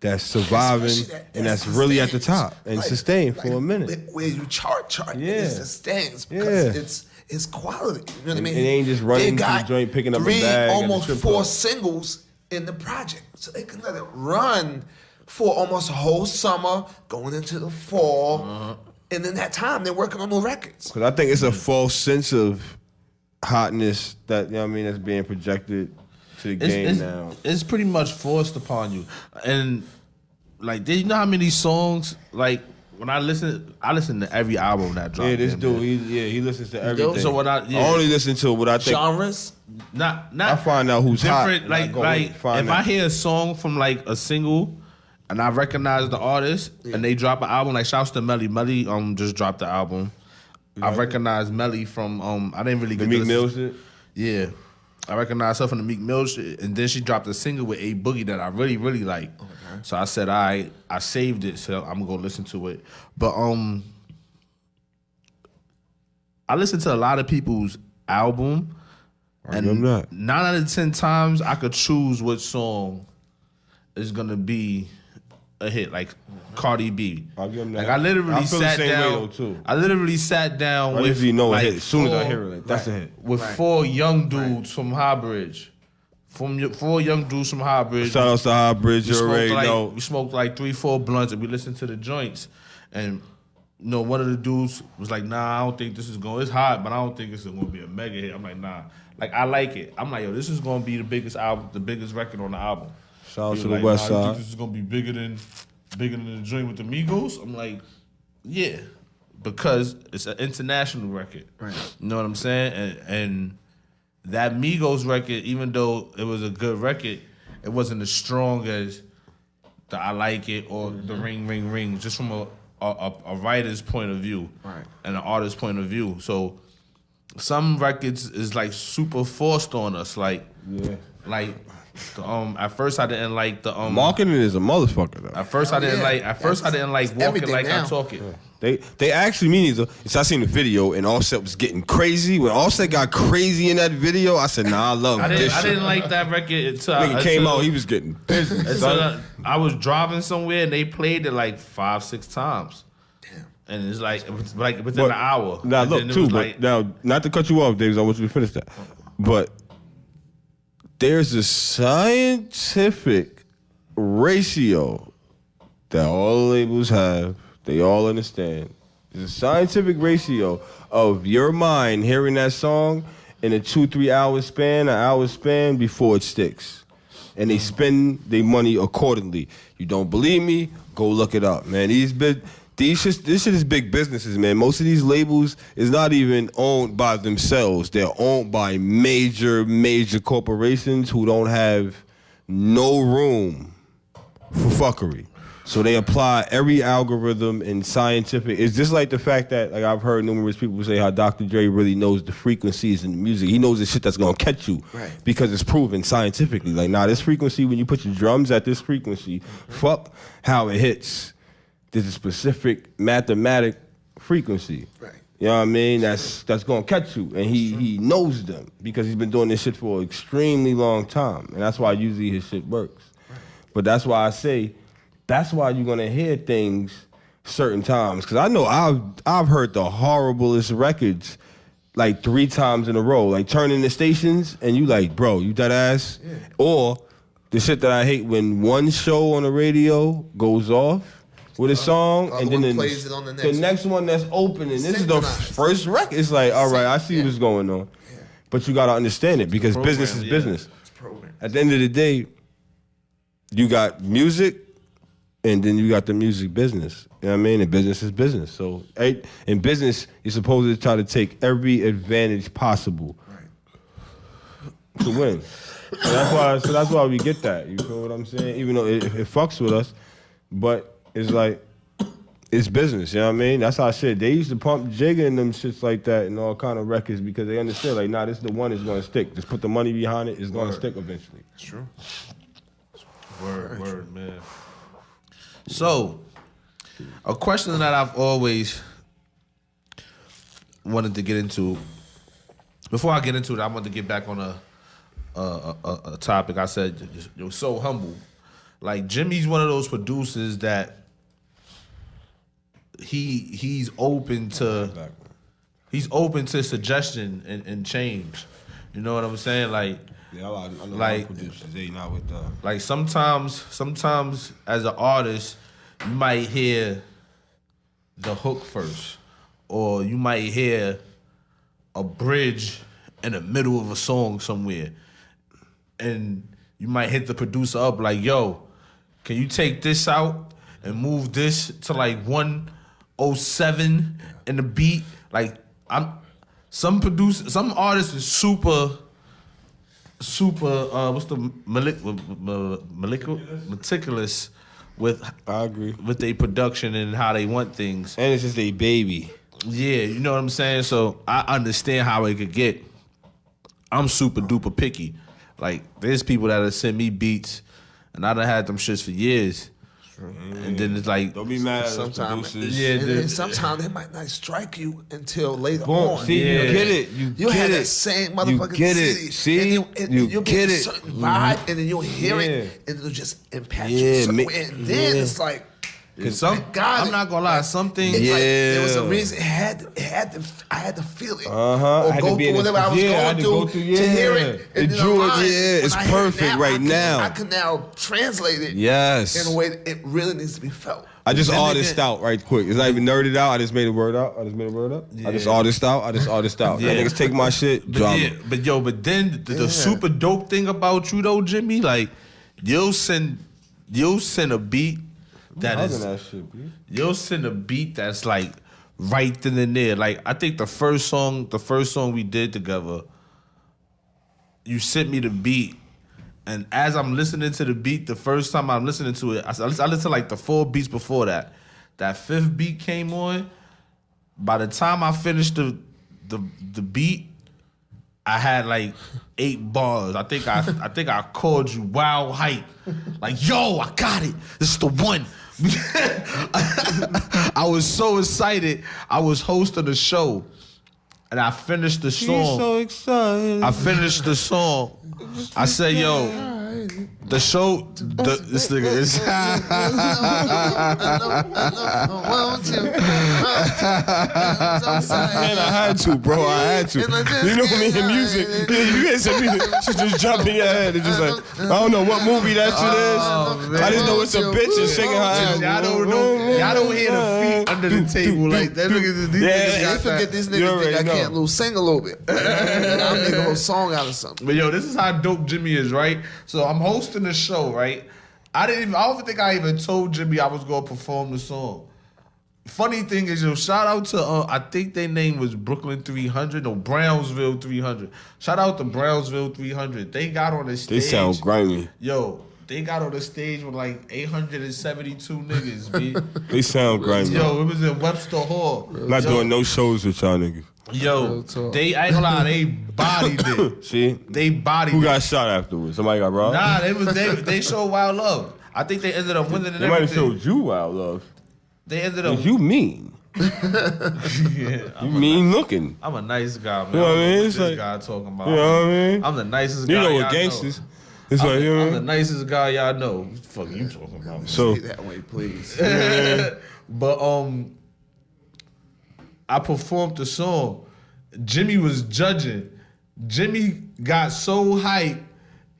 That's surviving and that's really at the top and like, sustained for a minute. Where you chart, Yeah. and it sustains because it's quality. You know what I mean? It ain't just running They to the got joint, picking up a bag. almost and 4 singles in the project, so they can let it run for almost a whole summer, going into the fall, and in that time they're working on new records. Because I think it's a false sense of hotness that, you know what I mean, that's being projected to the game now. It's pretty much forced upon you. And like, did you know how many songs, like, when I listen to every album that dropped. Yeah, this dude, he listens to everything. So what I only listen to what I think. Genres? Not I find out who's different. hot. Like if I hear a song from like a single and I recognize the artist and they drop an album, like shouts to Melly. Melly just dropped the album. I recognize Melly from I didn't really the get Meek Mill shit. Yeah. I recognized her from the Meek Mill shit, and then she dropped a single with A Boogie that I really, really like. Okay. So I said, I saved it, so I'm gonna go listen to it. But I listen to a lot of people's album, and 9 out of 10 times I could choose what song is gonna be a hit, like Cardi B. I'll give him that. Like I literally sat down. Too. I literally sat down I with usually know like a hit as soon as I hear it. Like, that's a hit. With 4 young dudes from Highbridge. From 4 young dudes from Highbridge. Shout out to Highbridge. You already know. We smoked like 3-4 blunts and we listened to the joints. And you know, one of the dudes was like, "Nah, I don't think this is going. It's hot, but I don't think this is going to be a mega hit." I'm like, "Nah." Like I like it. I'm like, "Yo, this is going to be the biggest album, the biggest record on the album." Shout out to the like, West "Nah, you Side. think this is going to be bigger than the joint with the Migos?" I'm like, "Yeah," because it's an international record. Right. You know what I'm saying? And that Migos record, even though it was a good record, it wasn't as strong as the I Like It or the Ring Ring Ring, just from a writer's point of view, right, and an artist's point of view. So some records is like super forced on us, like at first I didn't like the marketing is a motherfucker though. At first I didn't like Walking Like I Talk It. They actually mean it. So I seen the video and Offset was getting crazy. When Offset got crazy in that video, I said, "Nah, I love this." I didn't like that record until nigga came out. He was getting busy. I was driving somewhere and they played it like 5-6 times. Damn. And it's like within an hour. Now look too, but now not to cut you off, Davis. I want you to finish that. But there's a scientific ratio that all labels have. They all understand. There's a scientific ratio of your mind hearing that song in a 2-3 hour span, an hour span before it sticks. And they spend their money accordingly. You don't believe me? Go look it up, man. this shit is big businesses, man. Most of these labels is not even owned by themselves. They're owned by major corporations who don't have no room for fuckery. So they apply every algorithm and scientific. It's just like the fact that, like, I've heard numerous people say how Dr. Dre really knows the frequencies in the music. He knows the shit that's gonna catch you, right? Because it's proven scientifically. Like, this frequency, when you put your drums at this frequency, fuck how it hits. There's a specific mathematic frequency. Right. You know what I mean? That's gonna catch you, and he knows them because he's been doing this shit for an extremely long time, and that's why usually his shit works. Right. But that's why I say. That's why you're gonna hear things certain times. Cause I know I've heard the horriblest records like 3 times in a row. Like turning the stations and you like, bro, you that ass? Yeah. Or the shit that I hate when one show on the radio goes off with a song and then plays it on the next one that's opening. This is the first record. It's like, all right, I see what's going on. Yeah. But you gotta understand it because business is business. It's program. At the end of the day, you got music. And then you got the music business. You know what I mean? And business is business. So in business, you're supposed to try to take every advantage possible to win. So that's why we get that. You feel what I'm saying? Even though it fucks with us, but it's like, it's business, you know what I mean? That's how I said. They used to pump Jigga and them shits like that and all kind of records because they understand, like, nah, this is the one that's going to stick. Just put the money behind it, it's going to stick eventually. It's true. Word, man. So, a question that I've always wanted to get into. Before I get into it, I want to get back on a topic. I said you're so humble. Like Jimmy's one of those producers that he's open to suggestion and change. You know what I'm saying? Like. Yeah, I know like producers. They not with them. Like sometimes as an artist, you might hear the hook first, or you might hear a bridge in the middle of a song somewhere, and you might hit the producer up like, "Yo, can you take this out and move this to like 107 in the beat?" Like some artists is super. What's the meticulous with? I agree with their production and how they want things, and it's just a baby. Yeah, you know what I'm saying. So I understand how it could get. I'm super duper picky. Like there's people that have sent me beats, and I done had them shits for years. And then it's like, don't be mad at sometimes. And sometimes it might not strike you until later on. See, you get it. You had get that it. same motherfucking you get it. city. See, you'll get a certain vibe, and then you'll hear it, and it'll just impact you. And then it's like, Cause I'm not gonna lie, something. Like, there was a reason. I had to feel it, or go through whatever I was going through to hear it. It drew it. Yeah, it's perfect right now. I can now translate it. Yes, in a way that it really needs to be felt. I just artist out right quick. It's not even nerded out. I just made a word up. Yeah. I just artist out. Yeah. That niggas take my shit. Drama. But then the super dope thing about you though, Jimmy, like you'll send a beat. You'll send a beat that's like right then and there. Like I think the first song we did together, you sent me the beat, and as I'm listening to the beat, the first time I'm listening to it, I listened to like the 4 beats before that. That 5th beat came on. By the time I finished the beat, I had like 8 bars. I think I called you wild hype. Like, yo, I got it. This is the one. I was so excited. I was hosting a show, and I finished the song. He's so excited. I finished the song. I said, yo, the show, this nigga is. Man, I had to, bro. I had to. You know me in music. You guys said music. Just jump in your head and just like, I don't know what movie that shit is. Man. I just know it's a bitch and shaking her ass. Y'all don't know. Y'all don't hear the feet under the table like that. They forget these niggas think I can't lose. Sing a little bit. I'll make a whole song out of something. But yo, this is how dope Jimmy is, right? So I'm hosting the show, right? I don't think I even told Jimmy I was gonna perform the song. Funny thing is, yo, shout out to I think their name was Brooklyn 300 or Brownsville 300. Shout out to Brownsville 300. They got on the stage. They sound grimy. Yo, they got on the stage with like 872 niggas, B. They sound grimy. Yo, it was in Webster Hall. Not doing no shows with y'all niggas. Yo, they, I ain't gonna lie, they bodied it. See? They bodied it. Who got shot afterwards? Somebody got robbed? Nah, they showed Wild Love. I think they ended up winning and They might have everything. showed you Wild Love. They ended up. You mean. Yeah, You mean looking. I'm a nice guy, man. You know what I mean? This It's like, guy talking about. You know what I mean? I'm the nicest guy. You know y'all what gangsters. It's I'm, like, you know I'm what I the mean? nicest guy y'all know. What the fuck you talking about? So, Say that way, please. But I performed the song. Jimmy was judging. Jimmy got so hyped.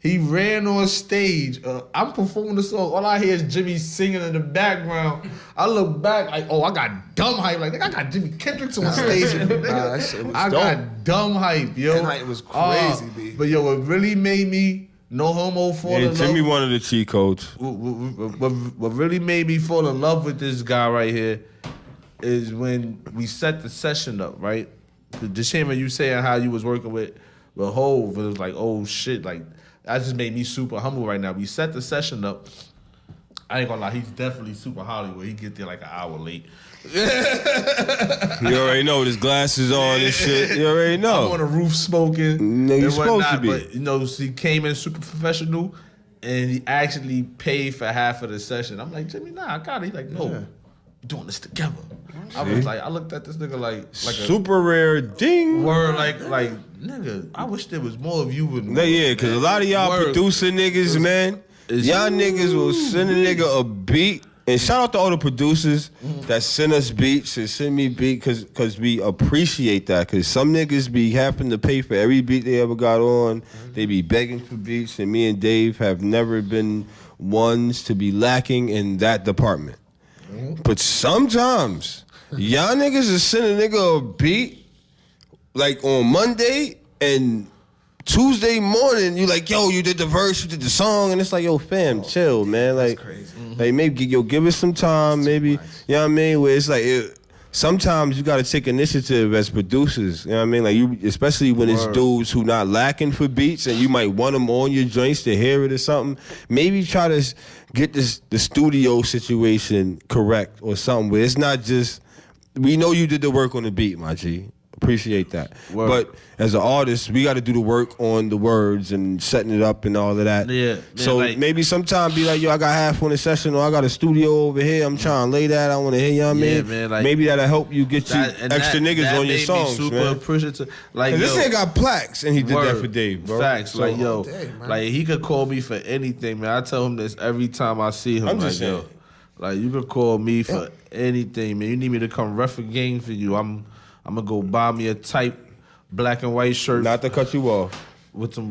He ran on stage. I'm performing the song. All I hear is Jimmy singing in the background. I look back like, oh, I got dumb hype. Like, I got Jimi Kendrix on stage. that shit was I dope. got dumb hype, yo. That night was crazy, B. But yo, it really made me no homo fall in yeah, love. Jimmy one of the cheat codes. What really made me fall in love with this guy right here is when we set the session up, right? The shame of you saying how you was working with Hov, it was like, oh shit, like that just made me super humble right now. We set the session up. I ain't gonna lie, he's definitely super Hollywood. He get there like an hour late. You already know with his glasses on and shit. You already know. I'm on the roof smoking. Nigga, you and supposed to whatnot, be. But you know, he came in super professional, and he actually paid for half of the session. I'm like, Jimmy, nah, I got it. He's like, no, we're doing this together. I was like, I looked at this nigga like a super rare ding. word, like nigga. I wish there was more of you with me. Yeah, because a lot of y'all Word. producer niggas, man, y'all niggas will send a nigga a beat. And shout out to all the producers that send us beats and send me beat because we appreciate that. Because some niggas be having to pay for every beat they ever got on. They be begging for beats. And me and Dave have never been ones to be lacking in that department. But sometimes y'all niggas is sending a nigga a beat like on Monday and Tuesday morning, you like, yo, you did the verse, you did the song, and it's like, yo, fam, chill, man. Like, like maybe give us some time, maybe, you know what I mean? Where it's like, sometimes you gotta take initiative as producers, you know what I mean? Like you, especially when it's dudes who not lacking for beats, and you might want them on your joints to hear it or something. Maybe try to get the studio situation correct or something where it's not just, we know you did the work on the beat, my G. Appreciate that. But as an artist, we got to do the work on the words and setting it up and all of that. Yeah. So like, maybe sometime be like, yo, I got half on the session, or I got a studio over here. I'm trying to lay that. I want to hear, you know what I mean? Man, like, maybe that'll help you get you extra niggas on your songs, super man. appreciative. Like, This nigga got plaques, and he did that for Dave, bro. Facts. So, like, yo, day, man. like he could call me for anything, man. I tell him this every time I see him. I'm like, just yo, saying. like you could call me for anything, man. You need me to come ref a game for you. I'm gonna go buy me a tight black and white shirt. Not to cut you off. With some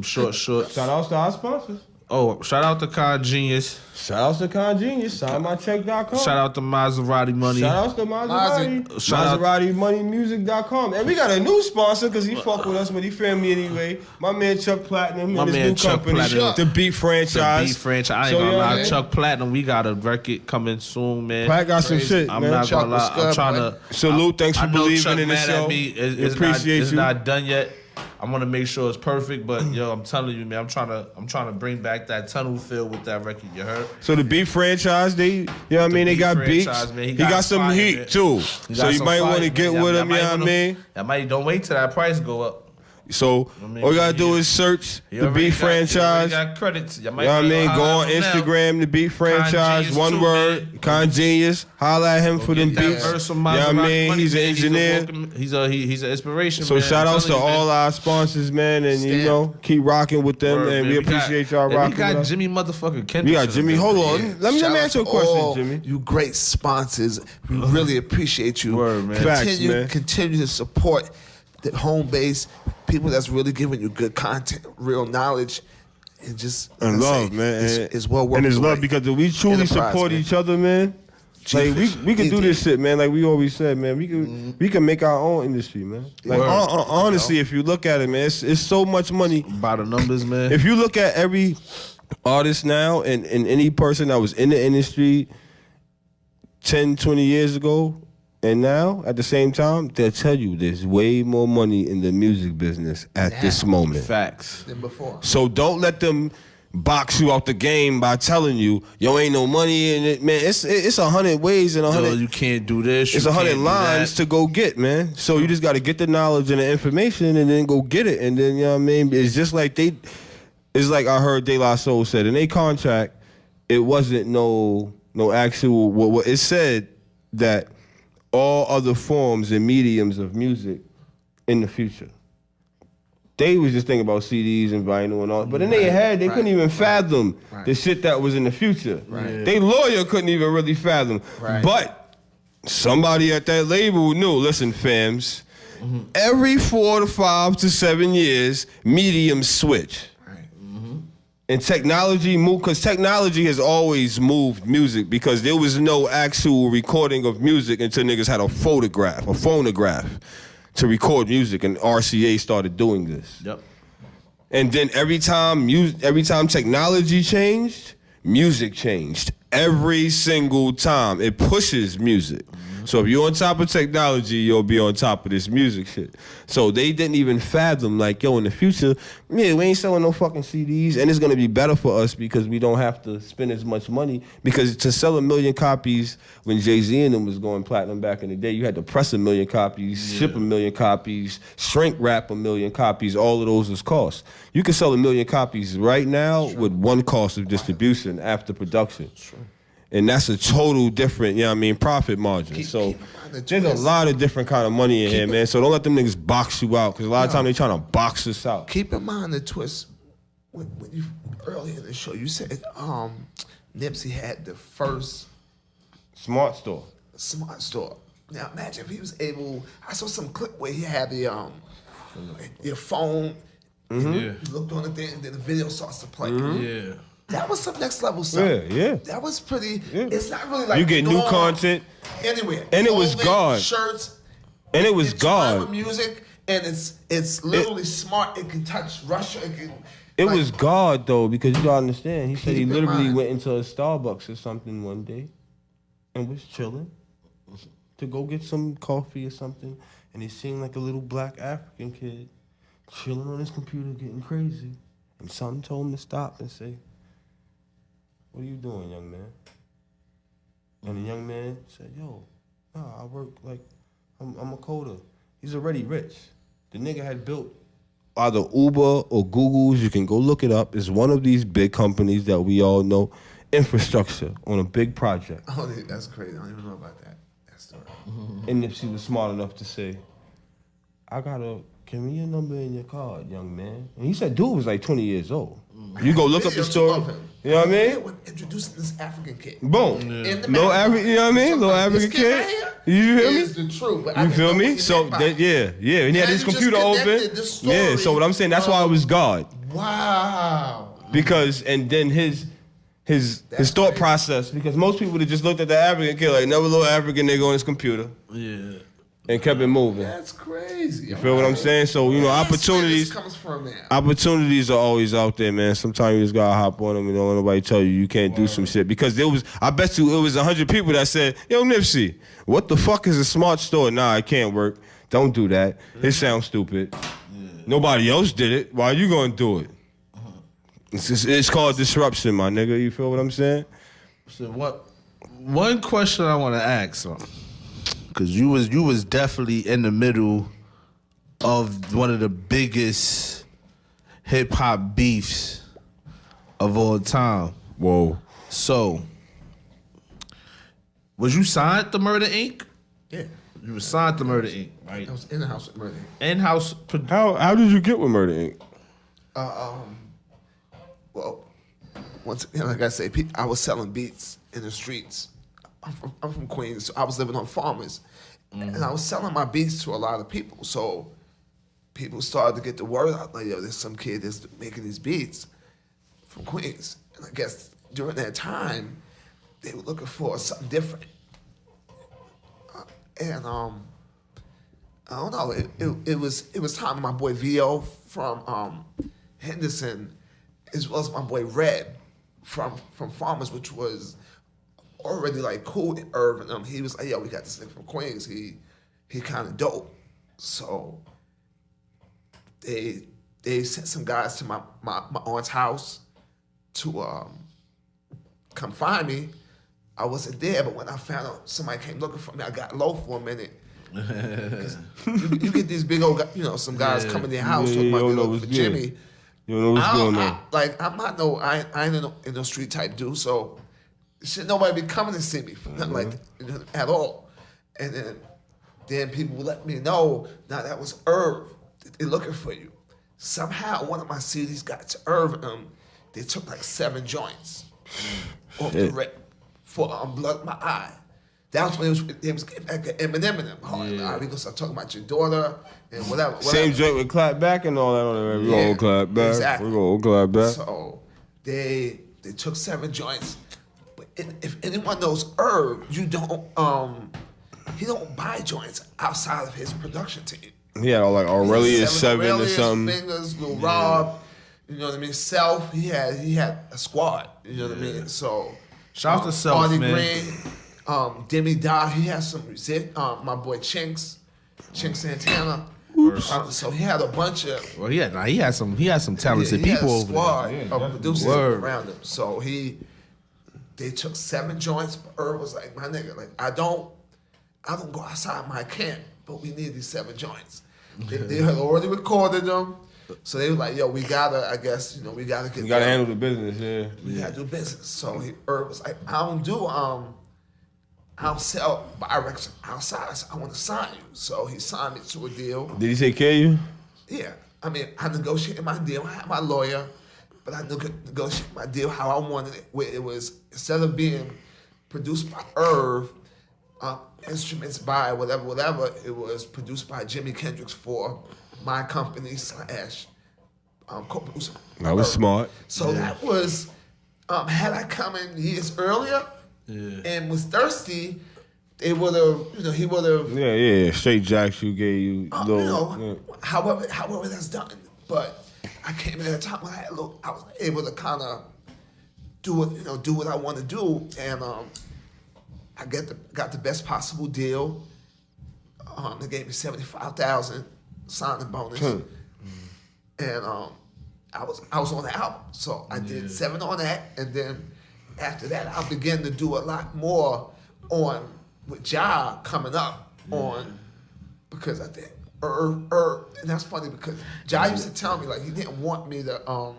short shorts. Shout outs to our sponsors. Oh, shout out to Con Genius. Shout outs to Con Genius. SignMyCheck.com. Shout out to Maserati Money. Shout outs to Maserati. Shout out- MaseratiMoneyMusic.com. And we got a new sponsor because he fuck with us, but he family anyway. My man Chuck Platinum My and his man new Chuck company, Platinum. The Beat Franchise. The beat franchise. I ain't So, gonna yeah, lie. man. Chuck Platinum, we got a record coming soon, man. Platt got some shit, I'm man. not Chuck gonna lie. was I'm good, trying man. to Salute. Thanks for I know believing Chuck in the mad show. at me. It's Appreciate you. not done yet. I want to make sure it's perfect, but yo, I'm telling you, man, I'm trying to bring back that tunnel feel with that record. You heard? So the Beat Franchise, they, you know what I mean? They Beat got Franchise, beats. man. He got some fire, heat man. too. He So got you some might fire, want to get man. with Y'all him, you know what I mean? Don't wait till that price go up. So all you gotta do is search the Beat Franchise. Got credits. You You know what I mean? Go on Instagram, the Beat Franchise, Genius one too, word, man. Con Genius. Holla at him for them beats. You know what I mean? He's an engineer. He's an inspiration. So man. shout I'm outs to telling you, all man. our sponsors, man, and you know, keep rocking with them, Word, and man. we appreciate y'all and rocking We got with us. Jimmy motherfucking Kendrix. We got Jimmy. Hold on, let me Shout out ask you a to question, all Jimmy. You great sponsors. We really appreciate you. Word, man. Facts, man. Continue to support the home base, people that's really giving you good content, real knowledge, and just And like I love, say, man. It's well worth and it's the love wait. because if we truly Enterprize, support man. each other, man. Like we can do this shit, man. Like we always said, man. We can make our own industry, man. Like Word. honestly, if you look at it, man, it's so much money. By the numbers, man. If you look at every artist now and any person that was in the industry 10, 20 years ago and now, at the same time, they'll tell you there's way more money in the music business at this moment. Facts. Than before. So don't let them box you out the game by telling you, yo, ain't no money in it. Man, it's 100 ways and 100... you can't do this. It's 100 lines to go get, man. So you just got to get the knowledge and the information and then go get it. And then, you know what I mean? It's just like it's like I heard De La Soul said, in their contract, it wasn't no actual... What it said that all other forms and mediums of music in the future. They was just thinking about CDs and vinyl and all, but in their head, they couldn't even fathom the shit that was in the future. Right. They lawyer couldn't even really fathom. Right. But somebody at that label knew, listen, fams, every 4 to 5 to 7 years, mediums switch. And technology moved, because technology has always moved music, because there was no actual recording of music until niggas had a phonograph to record music, and RCA started doing this. Yep. And then every time technology changed, music changed. Every single time. It pushes music. So if you're on top of technology, you'll be on top of this music shit. So they didn't even fathom, like, yo, in the future, yeah, we ain't selling no fucking CDs, and it's gonna be better for us because we don't have to spend as much money. Because to sell 1 million copies when Jay-Z and them was going platinum back in the day, you had to press 1 million copies, ship 1 million copies, shrink wrap 1 million copies. All of those was cost. You can sell 1 million copies right now with one cost of distribution after production. And that's a total different, you know what I mean, profit margin. So there's a lot of different kind of money in here, man. So don't let them niggas box you out, because a lot of times they trying to box us out. Keep in mind the twist. When you earlier in the show, you said Nipsey had the first smart store. Now imagine if he was able. I saw some clip where he had your phone. You looked on the thing, and then the video starts to play. Yeah. That was some next level stuff. Yeah. That was pretty. Yeah. It's not really like you get new content anywhere, and it was God. Shirts, and it was God. Music, and it's literally smart. It can touch Russia. It was God though, because you gotta understand. He said he literally went into a Starbucks or something one day, and was chilling to go get some coffee or something, and he seen like a little black African kid chilling on his computer getting crazy, and something told him to stop and say, "What are you doing, young man?" And the young man said, "Yo, nah, I work like, I'm a coder." He's already rich. The nigga had built either Uber or Google's, you can go look it up. It's one of these big companies that we all know, infrastructure on a big project. Oh, that's crazy. I don't even know about that story. And Nipsey was smart enough to say, give me your number and your card, young man. And he said, dude was like 20 years old. You go look up the story. You know what I mean? Introducing this African kid. Boom. Yeah. Little African, you know what I mean? Little African kid. You feel me? Is the truth. But you feel me? So, and he had his computer open. Yeah, so what I'm saying, that's why it was God. Wow. Because, and then his thought process, because most people would have just looked at the African kid like, another little African nigga on his computer. Yeah. And kept it moving. That's crazy. You feel what I'm saying? So, you know, opportunities are always out there, man. Sometimes you just gotta hop on them and don't let nobody tell you can't do some shit. Because I bet you it was 100 people that said, yo, Nipsey, what the fuck is a smart store? Nah, it can't work. Don't do that. It sounds stupid. Nobody else did it. Why are you gonna do it? It's called disruption, my nigga. You feel what I'm saying? So one question I want to ask, because you was definitely in the middle of one of the biggest hip hop beefs of all time. Whoa. So, was you signed to Murder Inc.? Yeah. You was signed to Murder Inc., right? I was in the house with Murder Inc. In-house. How did you get with Murder Inc.? Well, once again, like I say, I was selling beats in the streets. I'm from Queens, so I was living on farmers. And I was selling my beats to a lot of people. So people started to get the word out, like, yo, there's some kid that's making these beats from Queens. And I guess during that time, they were looking for something different. And I don't know, it was time my boy Vio from Henderson, as well as my boy Red from Farmers, which was already like cool with Irv and them. He was like, yo, we got this nigga from Queens. He kind of dope. So they sent some guys to my aunt's house to come find me. I wasn't there, but when I found out somebody came looking for me, I got low for a minute. you get these big old, some guys come in their house talking about they looking for Jimmy. You know what's going on. I'm not I ain't in no street type dude, so shit, nobody be coming to see me for nothing like that, at all. And then people would let me know, now that was Irv. They're looking for you. Somehow one of my CDs got to Irv. They took like 7 joints off the rip for Blood My Eye. That was when it was like Eminem and them. We gonna start talking about your daughter and whatever. Same joint with Clap Back and all that. We gonna clap back. Exactly. We gonna clap back. So they took 7 joints. But if anyone knows Irv, you don't he don't buy joints outside of his production team. He had all like Aurelius 7 or something. Fingers, Lil Rob, you know what I mean? Self, he had a squad, you know what I mean? So shout out to Self, Artie man. Green, Demi Dot, he had some music. My boy Chinks Santana. So he had a bunch of. Well, he had some talented people over there. Squad of producers around him. So they took 7 joints. But Irv was like, my nigga, like I don't go outside my camp, but we need these 7 joints. They had already recorded them. So they were like, yo, we gotta, I guess, we gotta get. You gotta handle the business, We gotta do business. So Irv was like, I don't sell buy records outside. So I want to sign you. So he signed me to a deal. Did he take care of you? Yeah. I mean, I negotiated my deal. I had my lawyer, but I negotiated my deal how I wanted it. Where it was, instead of being produced by Irv, instruments by whatever, it was produced by Jimi Kendrix for my company / co-producer. That was smart. So that was, had I come in years earlier and was thirsty, they would have, he would have. Yeah. Straight jacks you gave you. However that's done. But I came in at a time when I was able to kind of do what I want to do, and I got the best possible deal. They gave me $75,000 signing bonus, and I was on the album, so I did 7 on that, and then after that I began to do a lot more on with Ja coming up on, because I think and that's funny because Ja used to tell me like he didn't want me to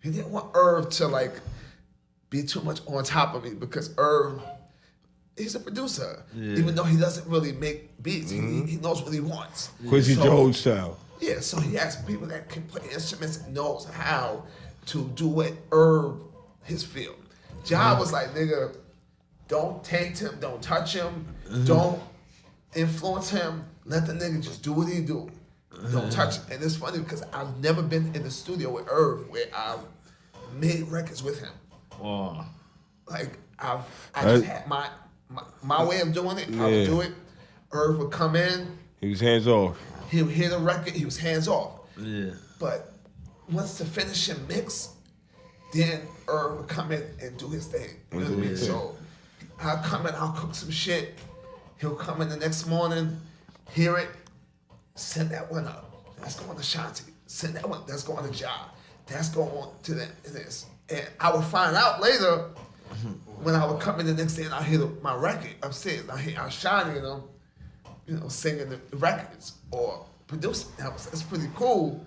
he didn't want Irv to like be too much on top of me, because Irv, he's a producer. Even though he doesn't really make beats, he knows what he wants. Quincy Jones style. Yeah, so he has people that can play instruments and knows how to do it his field. Ja was like, nigga, don't taint him, don't touch him, don't influence him. Let the nigga just do what he do. Don't touch him. And it's funny because I've never been in the studio with Irv where I've made records with him. Oh. Like I just had my way of doing it. I would do it. Irv would come in. He was hands off. He would hear the record. He was hands off. Yeah. But once the finishing mix, then Irv would come in and do his thing. You know what I mean? So I'll come in. I'll cook some shit. He'll come in the next morning, hear it, send that one up. That's going to Shanti. Send that one. That's going to Ja. That's going to this. And I would find out later when I would come in the next day and I hear my record upstairs. I hear Shani and them, singing the records or producing. That's pretty cool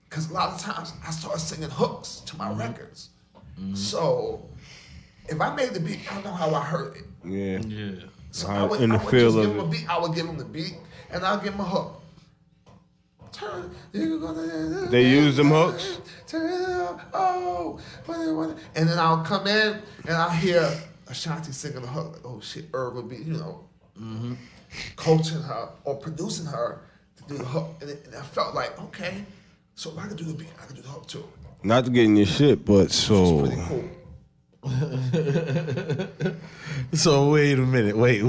because a lot of times I started singing hooks to my records. So if I made the beat, I don't know how I heard it. Yeah. So I would just give him a beat. I would give him the beat and I'll give him a hook. They use them hooks? And then I'll come in and I'll hear Ashanti singing the hook. Like, oh shit, Irv would be, coaching her or producing her to do the hook. And I felt like, okay, so if I could do the beat, I could do the hook too. Not to get in your shit, but so. Which is pretty cool. So wait a minute. Wait.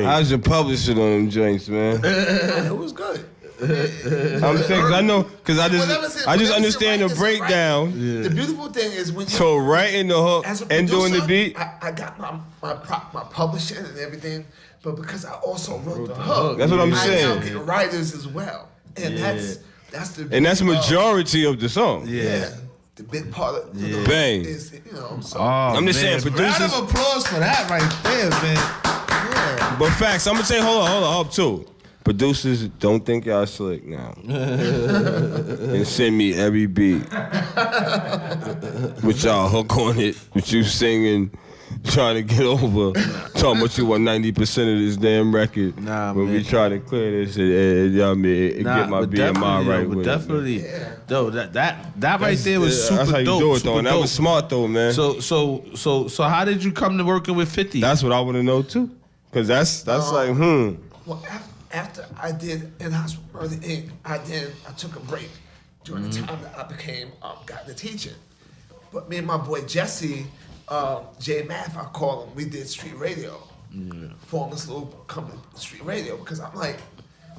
How's your publishing on them joints, man? It was good. I'm saying because I just understand the breakdown. Yeah. The beautiful thing is when so writing the hook and doing the beat. I got my publishing and everything, but because I also wrote the hook, that's what I'm saying. I now get writers as well, and that's the that's majority of the song. Yeah. The big part of the bang is, so. I'm just saying, producers. Round of applause for that right there, man. Yeah. But facts, I'm gonna say, hold on, too. Producers, don't think y'all slick now. And send me every beat with y'all hook on it, with you singing, trying to get over, talking about you want 90% of this damn record. Nah, when man. we try to clear this, y'all get my BMI right with definitely, though that right there was super that's how you dope. do it, though, and that was smart, though, man. So how did you come to working with 50? That's what I want to know too, because that's like Well, after I did In-House Murder Inc., I took a break during the time that I became got into teaching. But me and my boy Jesse, J Math, I call him. We did street radio, formed this little company, street radio, because I'm like,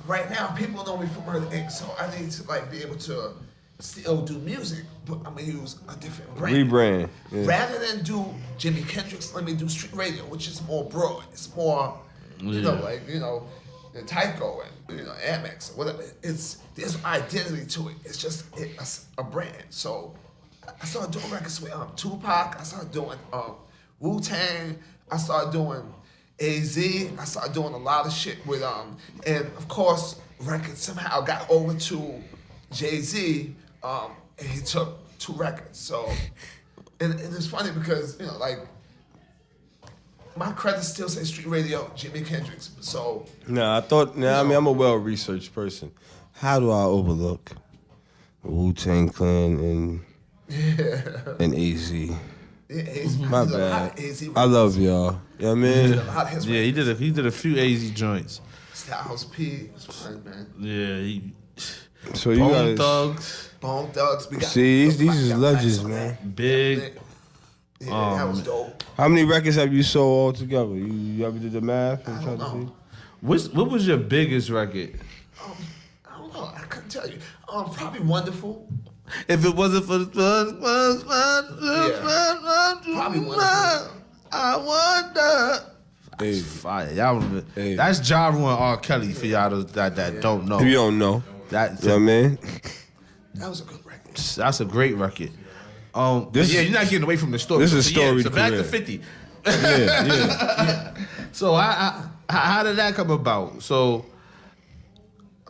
right now people know me from Murder Inc., so I need to like be able to still do music, but I'm gonna use a different brand. Rebrand. Yeah. Rather than do Jimi Kendrix, let me do street radio, which is more broad. It's more, the Tyco and Amex or whatever. There's identity to it. It's just a brand. So I started doing records with Tupac. I started doing Wu-Tang. I started doing AZ. I started doing a lot of shit with and of course records somehow got over to Jay-Z, and he took 2 records. So and it's funny because my credits still say street radio, Jimi Kendrix. So I mean, I'm a well-researched person. How do I overlook Wu-Tang Clan and AZ? My bad. I love y'all. You know what I mean? Yeah, he did a few AZ joints. Styles P, it's fun, man. Yeah, so you Bone Thugs. We got, these is legends, man. Big. Yeah, that was dope. How many records have you sold all together? You ever did the math? I don't know. What was your biggest record? I don't know. I couldn't tell you. Probably Wonderful. If it wasn't for the Probably Wonderful. I wonder. Hey, Fire. Y'all that's Ja Rule and R. Kelly for y'all that don't know. If you don't know, That's you know what I mean? That was a good record. That's a great record. You're not getting away from the story. This is a Storied So back to career. 50. Yeah. So how did that come about? So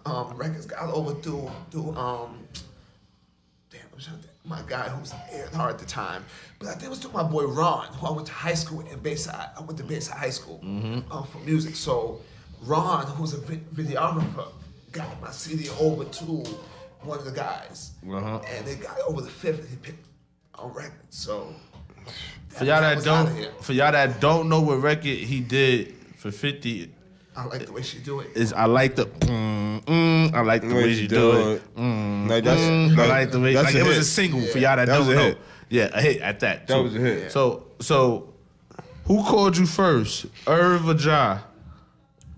Records got over through my guy who was in hard at the time. But I think it was through my boy Ron, who I went to high school in Bayside. I went to Bayside High School for music. So Ron, who's a videographer, got my CD over to one of the guys. And they got over the 5th and he picked on record. So for y'all that don't know what record he did for 50, I like the way she do it. I like the I like the way she do it. Like I like the way that's it was hit. a single for y'all that That was don't a know. hit. Yeah, a hit at that. That was a hit. So who called you first? Irv or Ja?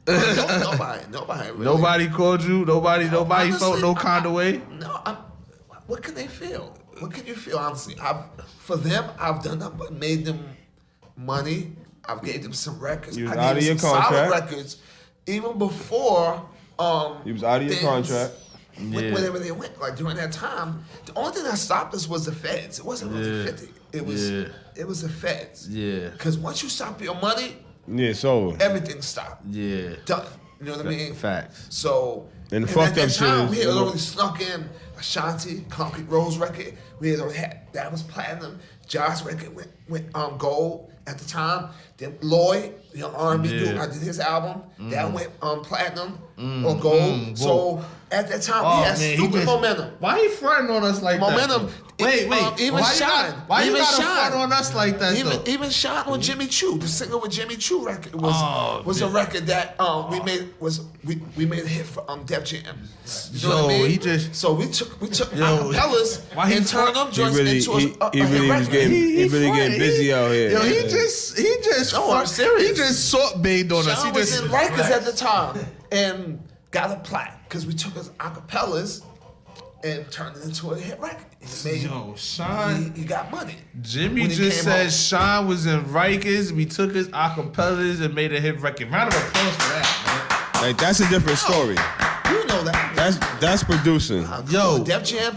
Nobody. Really. Nobody called you? Nobody Honestly, felt no kind of way? No, what can they feel? What can you feel, honestly? For them, I've done nothing but made them money. I've gave them some records. You was I out gave of them your some solid contract. records, even before You was out of your contract. Whenever they went, like during that time, the only thing that stopped us was the feds. It wasn't really 50. It was the feds. Yeah. Because once you stop your money, Yeah, it's over. everything stopped. Yeah. Done. You know what I mean? Facts. So And the at fucked that up shit time, is- we had already snuck in Ashanti, Concrete Rose record. We had already had that was platinum. Josh record went gold at the time. Then Lloyd, the R&B dude, I did his album. That went platinum or gold. So at that time, we had stupid momentum. Why he fronting on us like Momentum. that? Wait. Even Shine. Why you even gotta Shine. front on us like that? though? Even Shine on Jimmy Choo, the single with Jimmy Choo record was a record that we made a hit for Def Jam. You know what I mean? he just so we took acapellas and turned them joints into a hit record. He really getting busy out here. Yo, he just No, I'm serious. He just salt bathed on us. Sean He was just in Rikers at the time, and got a plaque because we took his acapellas and turned it into a hit record. Sean, he got money. Jimmy just said Sean was in Rikers. We took his acapellas and made a hit record. Round of applause for that, man. Like that's a different story. You know that. That's producing. Def Jam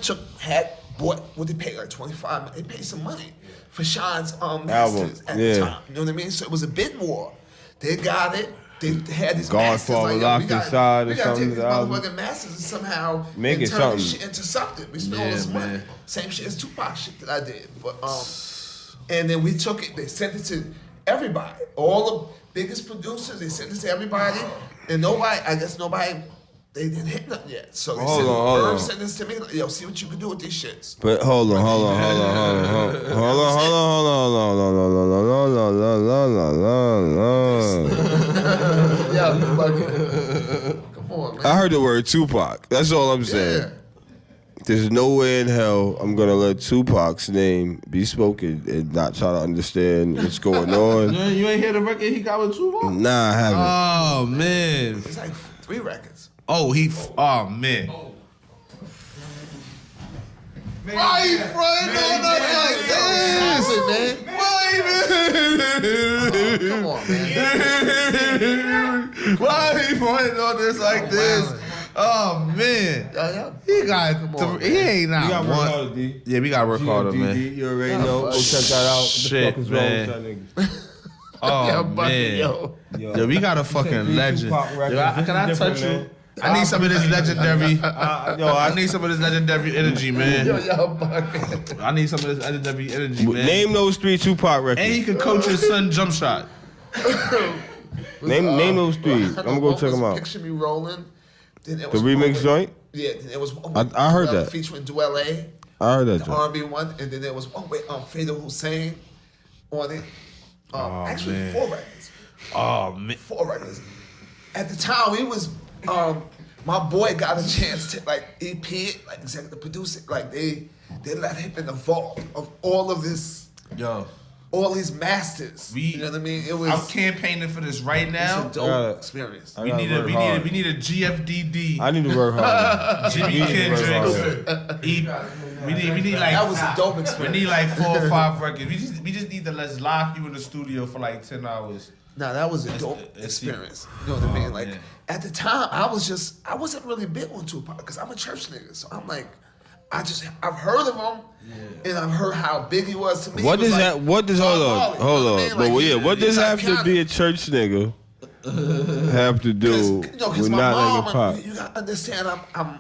bought what they paid, like $25. They paid some money for Sean's masters at the time. You know what I mean? So it was a bid war. They got it. They had these Godfather locked inside or something. We got to take these motherfucking masters and somehow make it turn something. this shit into something. We spent all this money. Same shit as Tupac shit that I did. But and then we took it. They sent it to everybody. All the biggest producers. They sent it to everybody. And nobody. They didn't hit nothing yet. So they sent this to me. Like, yo, see what you can do with these shits. But hold on. Yeah, come on, man. I heard the word Tupac. That's all I'm saying. Yeah. There's no way in hell I'm gonna let Tupac's name be spoken and not try to understand what's going on. You ain't hear the record he got with Tupac? Nah, I haven't. Oh man, It's like 3 records. oh man. Why you fronting on us like this? Man. Come on, man. Why you fronting on this like this? Oh man, he got. He ain't not You got work one. harder, D. Yeah, we got to work harder, man. You already know. Go check that out. Shit, What the fuck is man. wrong with that nigga? Oh man, yo, we got a fucking legend. Yo, can I touch you? I need some of this legendary. I need some of this legendary energy, man. I need some of this legendary energy, man. Name those 3 Tupac records. And he can coach his son jump shot. Name those 3. I'm gonna go check them out. Picture Me Rolling. Then The remix joint. Yeah, then there was one I heard that. featuring Duelle. I heard that The joint. R&B one, and then there was one with Fatal Hussein on it. Actually, man. 4 records. Oh man, 4 records. At the time, we was my boy got a chance to like EP it, like executive produce it. Like they let him in the vault of all of this, all these masters. You know what I mean? It was. I'm campaigning for this right now. It's a dope experience. We need a GFDD. I need to work hard. Jimi Kendrix. We need like That was a dope experience. We need like 4 or 5 records. We just need to let's lock you in the studio for like 10 hours. Nah, that was a dope experience. You know what I mean? Like at the time, I wasn't really big on Tupac because I'm a church nigga. So I'm like, I've heard of him, and I've heard how big he was to me. What does that? What does hold on? What does have to be a church nigga have to do with not letting pop? You gotta understand, I'm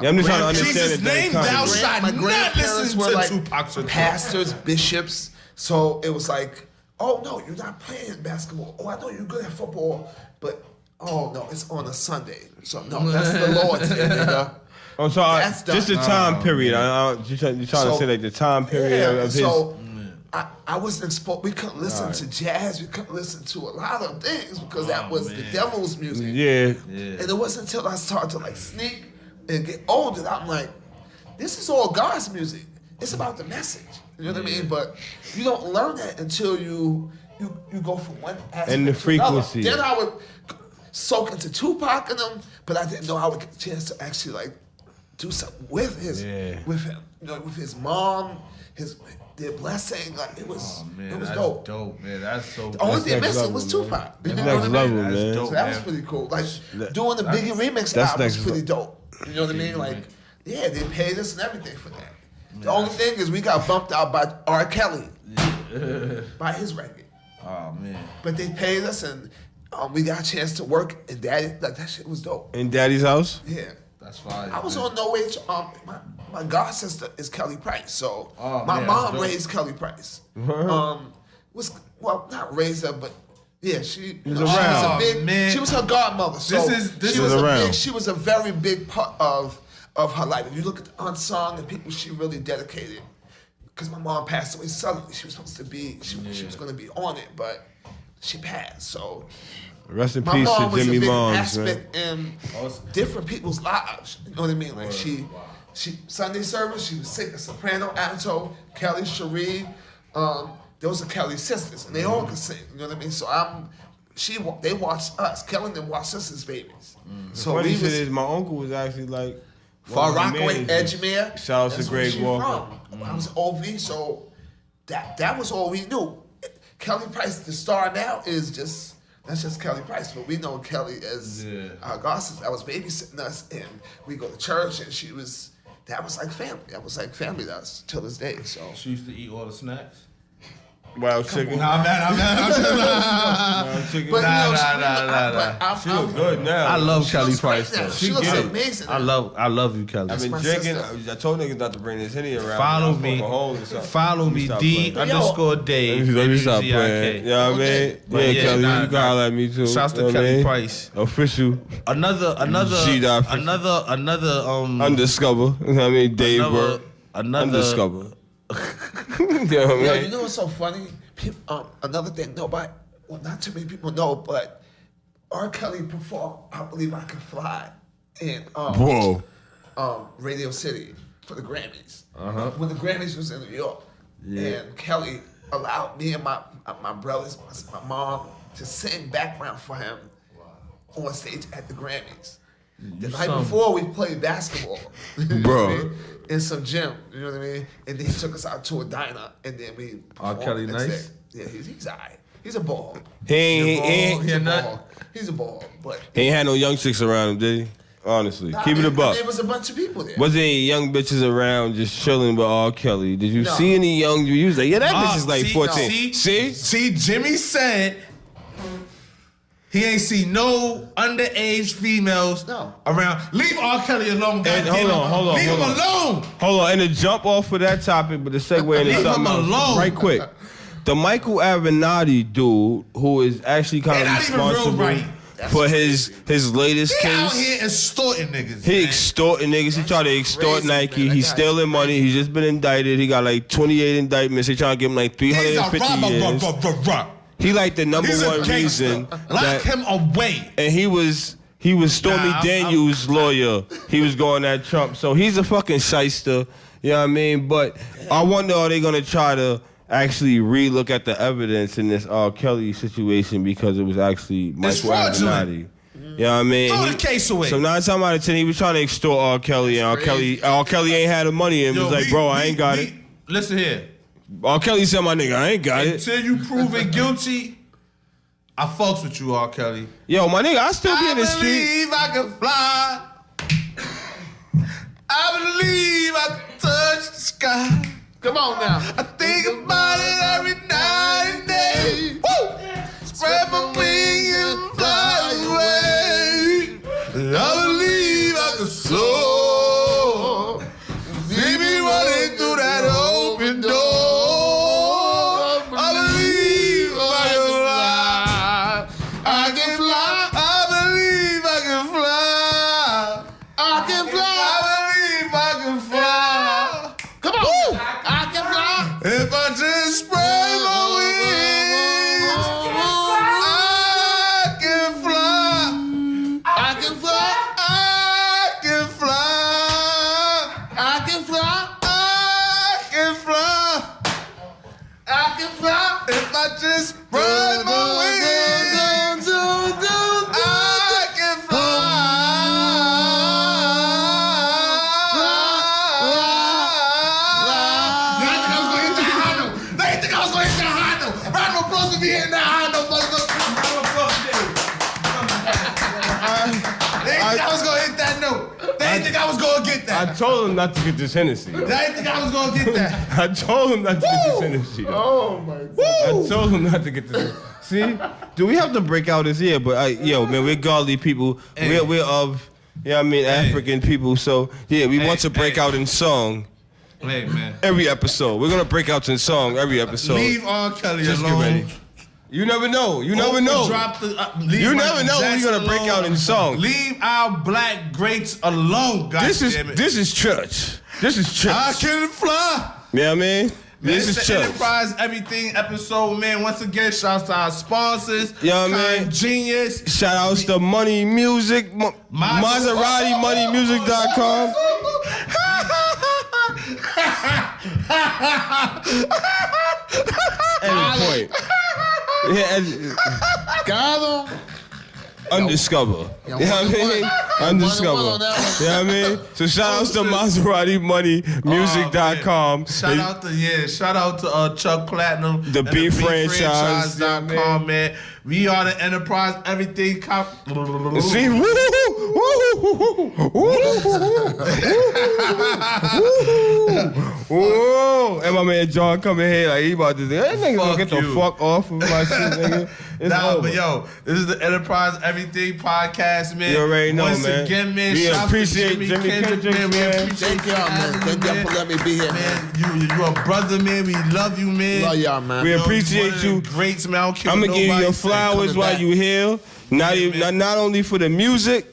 just trying to understand Jesus' name, thou shalt my not grandparents listen were to like Tupac's pastors, bishops. So it was like, oh no, you're not playing basketball. Oh, I know you're good at football, but oh no, it's on a Sunday. So no, that's the Lord's day, nigga. Oh, so just the time period. You trying to say like the time period of his. So I wasn't exposed. We couldn't listen to jazz. We couldn't listen to a lot of things because that was the devil's music. Yeah. And it wasn't until I started to like sneak and get older that I'm like, this is all God's music. It's about the message. You know what I mean? But you don't learn that until you go from one aspect and the frequency. to another. Then I would soak into Tupac and them, but I didn't know I would get a chance to actually like do something with him, you know, with his mom, their blessing. Like it was, it was dope. Man, that's so. The only thing missing was Tupac. That's next level, man. So that was pretty cool. Like doing the Biggie remix album was pretty dope. You know what I mean? Like, yeah, they paid us and everything for that. The only thing is we got bumped out by R. Kelly by his record. Oh man! But they paid us and we got a chance to work and that shit was dope. In Daddy's house? Yeah. That's fine. I was on No Age. My god sister is Kelly Price, so my mom raised Kelly Price. Was not raised her, but yeah, she was a big. She was her godmother. So she was a very big part of her life. If you look at the unsung and people she really dedicated, because my mom passed away suddenly. She was supposed to be. She was going to be on it, but she passed. So. Rest in peace to Jimmy Moms, man. In different people's lives, you know what I mean? Like she Sunday service, she was sick, a soprano, alto, Kelly, Cherie. Those are Kelly's sisters, and they all can sing. You know what I mean? So they watched us. Kelly and them watched us as babies. So funny shit is my uncle was actually like Far Rockaway, Edgemere. Shout out to Greg Walker. I was OV, so that was all we knew. Kelly Price, the star now, that's just Kelly Price, but we know Kelly as our gossip. I was babysitting us, and we go to church, and that was like family. That was like family to us till this day. So she used to eat all the snacks. Wild chicken. Nah, man. Wild chicken. Nah. She look good now. I love Kelly Price. She looks amazing. I love you, Kelly. I've been drinking. I told niggas not to bring this Henny around. Follow me, D_Dave. Let me stop playing. You know what I mean? Yeah, Kelly, you can holler at me too. Shouts to Kelly Price. Official. Another Undiscover. You know what I mean? Dave Burke. Undiscover. You know what's so funny? Another thing, not too many people know, but R. Kelly performed "I Believe I Can Fly" in Radio City for the Grammys. When the Grammys was in New York, and Kelly allowed me and my brothers, my mom, to sing background for him on stage at the Grammys. The night before, we played basketball, bro, in some gym. You know what I mean? And then he took us out to a diner, and then we. R. Kelly nice. Yeah, he's alright. He's a ball. He's a ball, but he ain't had no young chicks around him, did he? Honestly, keep it a buck. There was a bunch of people there. Wasn't any young bitches around just chilling with R. Kelly? Did you see any young? You was like, yeah, that bitch is like 14. See, Jimmy said. He ain't seen no underage females around. Leave R. Kelly alone. Hold on. Leave him alone. Hold on. And to jump off of that topic, but to segue into something else, right quick. The Micheal Avenattis dude, who is actually kind of responsible for his latest case. He out here extorting niggas. He extorting niggas. He tried to extort Nike. He's stealing money. He's just been indicted. He got like 28 indictments. They trying to give him like 350 years. He like the number one reason. Lock him away. And he was Stormy Daniels' lawyer. He was going at Trump. So he's a fucking shyster. You know what I mean? But I wonder, are they gonna try to actually relook at the evidence in this R. Kelly situation because it was actually Micheal Avenattis. You know what I mean? Throw the case away. So 9 times out of 10, he was trying to extort R. Kelly, and R. Kelly ain't had the money, and was like, bro, I ain't got it. Listen here. R. Kelly said, my nigga, I ain't got it. Until you prove it guilty, I fucks with you, R. Kelly. Yo, my nigga, I still be in the street. I believe I can fly. I believe I can touch the sky. Come on now. I think about it every night and day. Woo! Spread my wings and fly away. I believe I can soar. See me running through that open door. I believe I can fly. I can fly. I believe I can fly. I can fly. I believe I can fly. Come on. Woo! I can fly. If I just spread my wings, I can fly. I can fly. I can fly. I can fly. I can fly. I can fly. If I just spread my wings, I can fly. They think I was gonna hit that high note. Round of applause to be hitting that high note, motherfucker. They didn't think I was gonna hit that note. They didn't think I was gonna get that. I told him not to get this Hennessy. They didn't think I was gonna get that. I told him not to get this Hennessy. Oh my God. I told him not to get this. See? Do we have to break out this year? But yo, man, we're godly people. Hey. We're of, you know what I mean, African people. So yeah, we want to break out in song. Hey, man. Every episode. We're gonna break out in song every episode. Leave R. Kelly Just alone. Get ready. You never know. You never know. You never know when you're gonna break out in song. Leave our black greats alone, guys. This is church. This is church. I can fly. You know what I mean? This is church. Enterprize Everything episode, man. Once again, shouts to our sponsors. You know what I mean? Genius. Shout outs to Money Music. Maserati MoneyMusic.com. Every point. Got him. Undiscover. You know what I mean? Undiscover. You know what I mean? So shout outs to Maserati Money, music.com. Shout out to Chuck Platinum. The B franchise.com, man. We are the Enterprize Everything See, woo, and my man John coming here like he about to that nigga gonna get the fuck off of my shit, nigga. It's over. But yo, this is the Enterprise Everything Podcast, man. You already know, Once man. again, man, We shout appreciate to Jimi Kendrix, man. We appreciate Thank y'all, man. Thank y'all for letting me be here, man. You a brother, man. We love you, man. Love y'all, man. We appreciate One of you. the greats, man. I don't care I'm what gonna give you nobody your say. flowers Coming while back. you here. Not Yeah, even, man. not only for the music,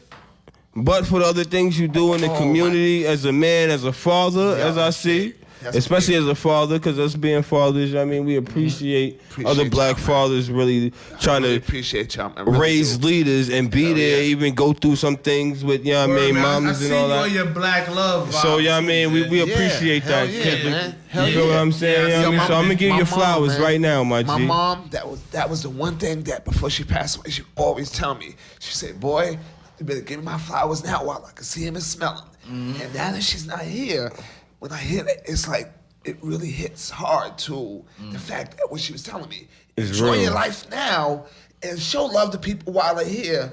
but for the other things you do in the community as a man, as a father, as I see. That's Especially as a father, because us being fathers, I mean, we appreciate other black fathers really trying to appreciate y'all, man. Really raise do. leaders and be there, even go through some things with, you know what I mean, mamas and all I that. see you on your black love. So, you know what I mean, we appreciate hell that. yeah, man. Hell You feel what I'm saying? Yeah, You know what I mean? So I'm gonna give you my your mom, flowers man. right now, my My G. mom, that was the one thing that before she passed away, she always tell me. She said, "Boy, you better give me my flowers now while I can see them and smell them." And now that she's not here, when I hear it, it's like it really hits hard to the fact that what she was telling me. It's Enjoy real. your life now and show love to people while they're here.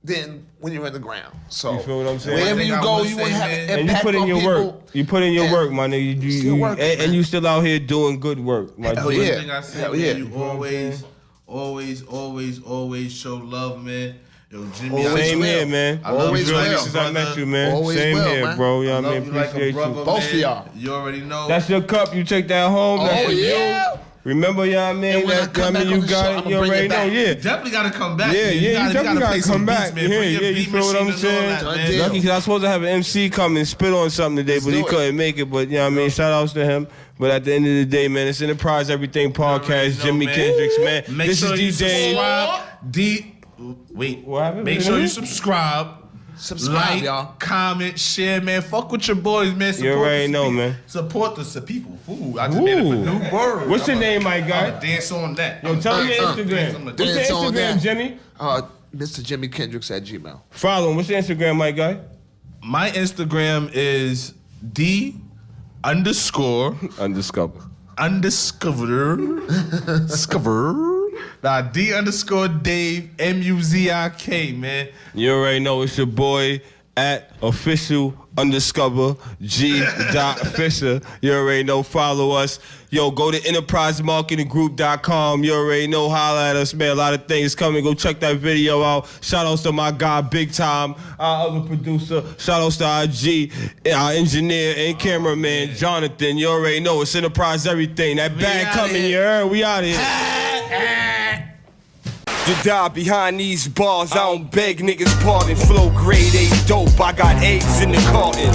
Than when you're in the ground. So You feel what I'm saying? wherever One you thing I go, would you say, will have man, an And you impact put in on your people. work. You put in your And work, my nigga. still working, and man. you still out here doing good work, my Hell G. yeah. One thing I say, Hell man, yeah. you always show love, man. Yo, Jimmy, Always Same will. here, man. I love Always you will. since I met you, man. Always Same will, here, man. bro. You know I what I love mean? you like a Appreciate brother, you. man. Both of y'all. You already know. That's your cup. You take that home. That's Oh, for you. yeah. Remember, you know what I mean? And when I That, come I mean, back you on the show, got I'ma it. You bring already it know, back. yeah. You definitely gotta come back. Yeah, man. yeah, You you gotta definitely play gotta some come beats, back. man. Bring your Yeah, you beat feel what I'm machine and all saying? that, Done man. deal. Lucky 'cause I was supposed to have an MC come and spit on something today, but he do it. couldn't make it. But you know what I mean? Shout outs to him. But at the end of the day, man, it's Enterprise Everything Podcast. You already know, Jimi man. Kendrix, man. Make This sure is you D Dave. Wait. What happened? Make sure you subscribe. Subscribe, Like, y'all. comment, share, man. Fuck with your boys, man. Support already the know, people. man. Support the people. Ooh, I just made up a Ooh. new word. What's your I'ma- name, my guy? I'ma dance on that. Yo, tell me your Dance Instagram. on What's that. your Dance on Instagram, that. Jimmy? Mr. Jimi Kendrix at Gmail. Follow him. What's your Instagram, my guy? My Instagram is D undiscover Undiscover. Nah, D underscore Dave MUZIK, man. You already know it's your boy at official_G.Fisher. You already know, follow us. Yo, go to enterprisemarketinggroup.com. You already know, holla at us, man. A lot of things coming. Go check that video out. Shout outs to my guy, Big Time, our other producer. Shout outs to our G, our engineer and cameraman, Jonathan. You already know, it's Enterprise Everything. That bag outta coming, here. you heard? We out here. You die behind these bars, I don't beg niggas pardon. Flow grade A dope, I got eggs in the carton.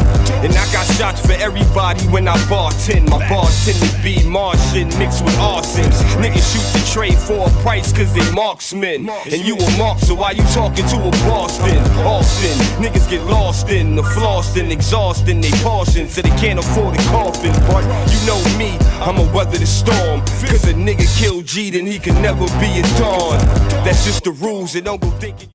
And I got shots for everybody when I bartend. My bars tend to be Martian mixed with arson. Niggas shoot the tray for a price cause they marksmen. And you a mark, so why you talking to a Boston? Often, niggas get lost in the flossing, exhausting they portions, so they can't afford a coffin. But you know me, I'ma weather the storm. Cause a nigga killed G, then he can never be a Don. That's just the rules, and don't go thinking.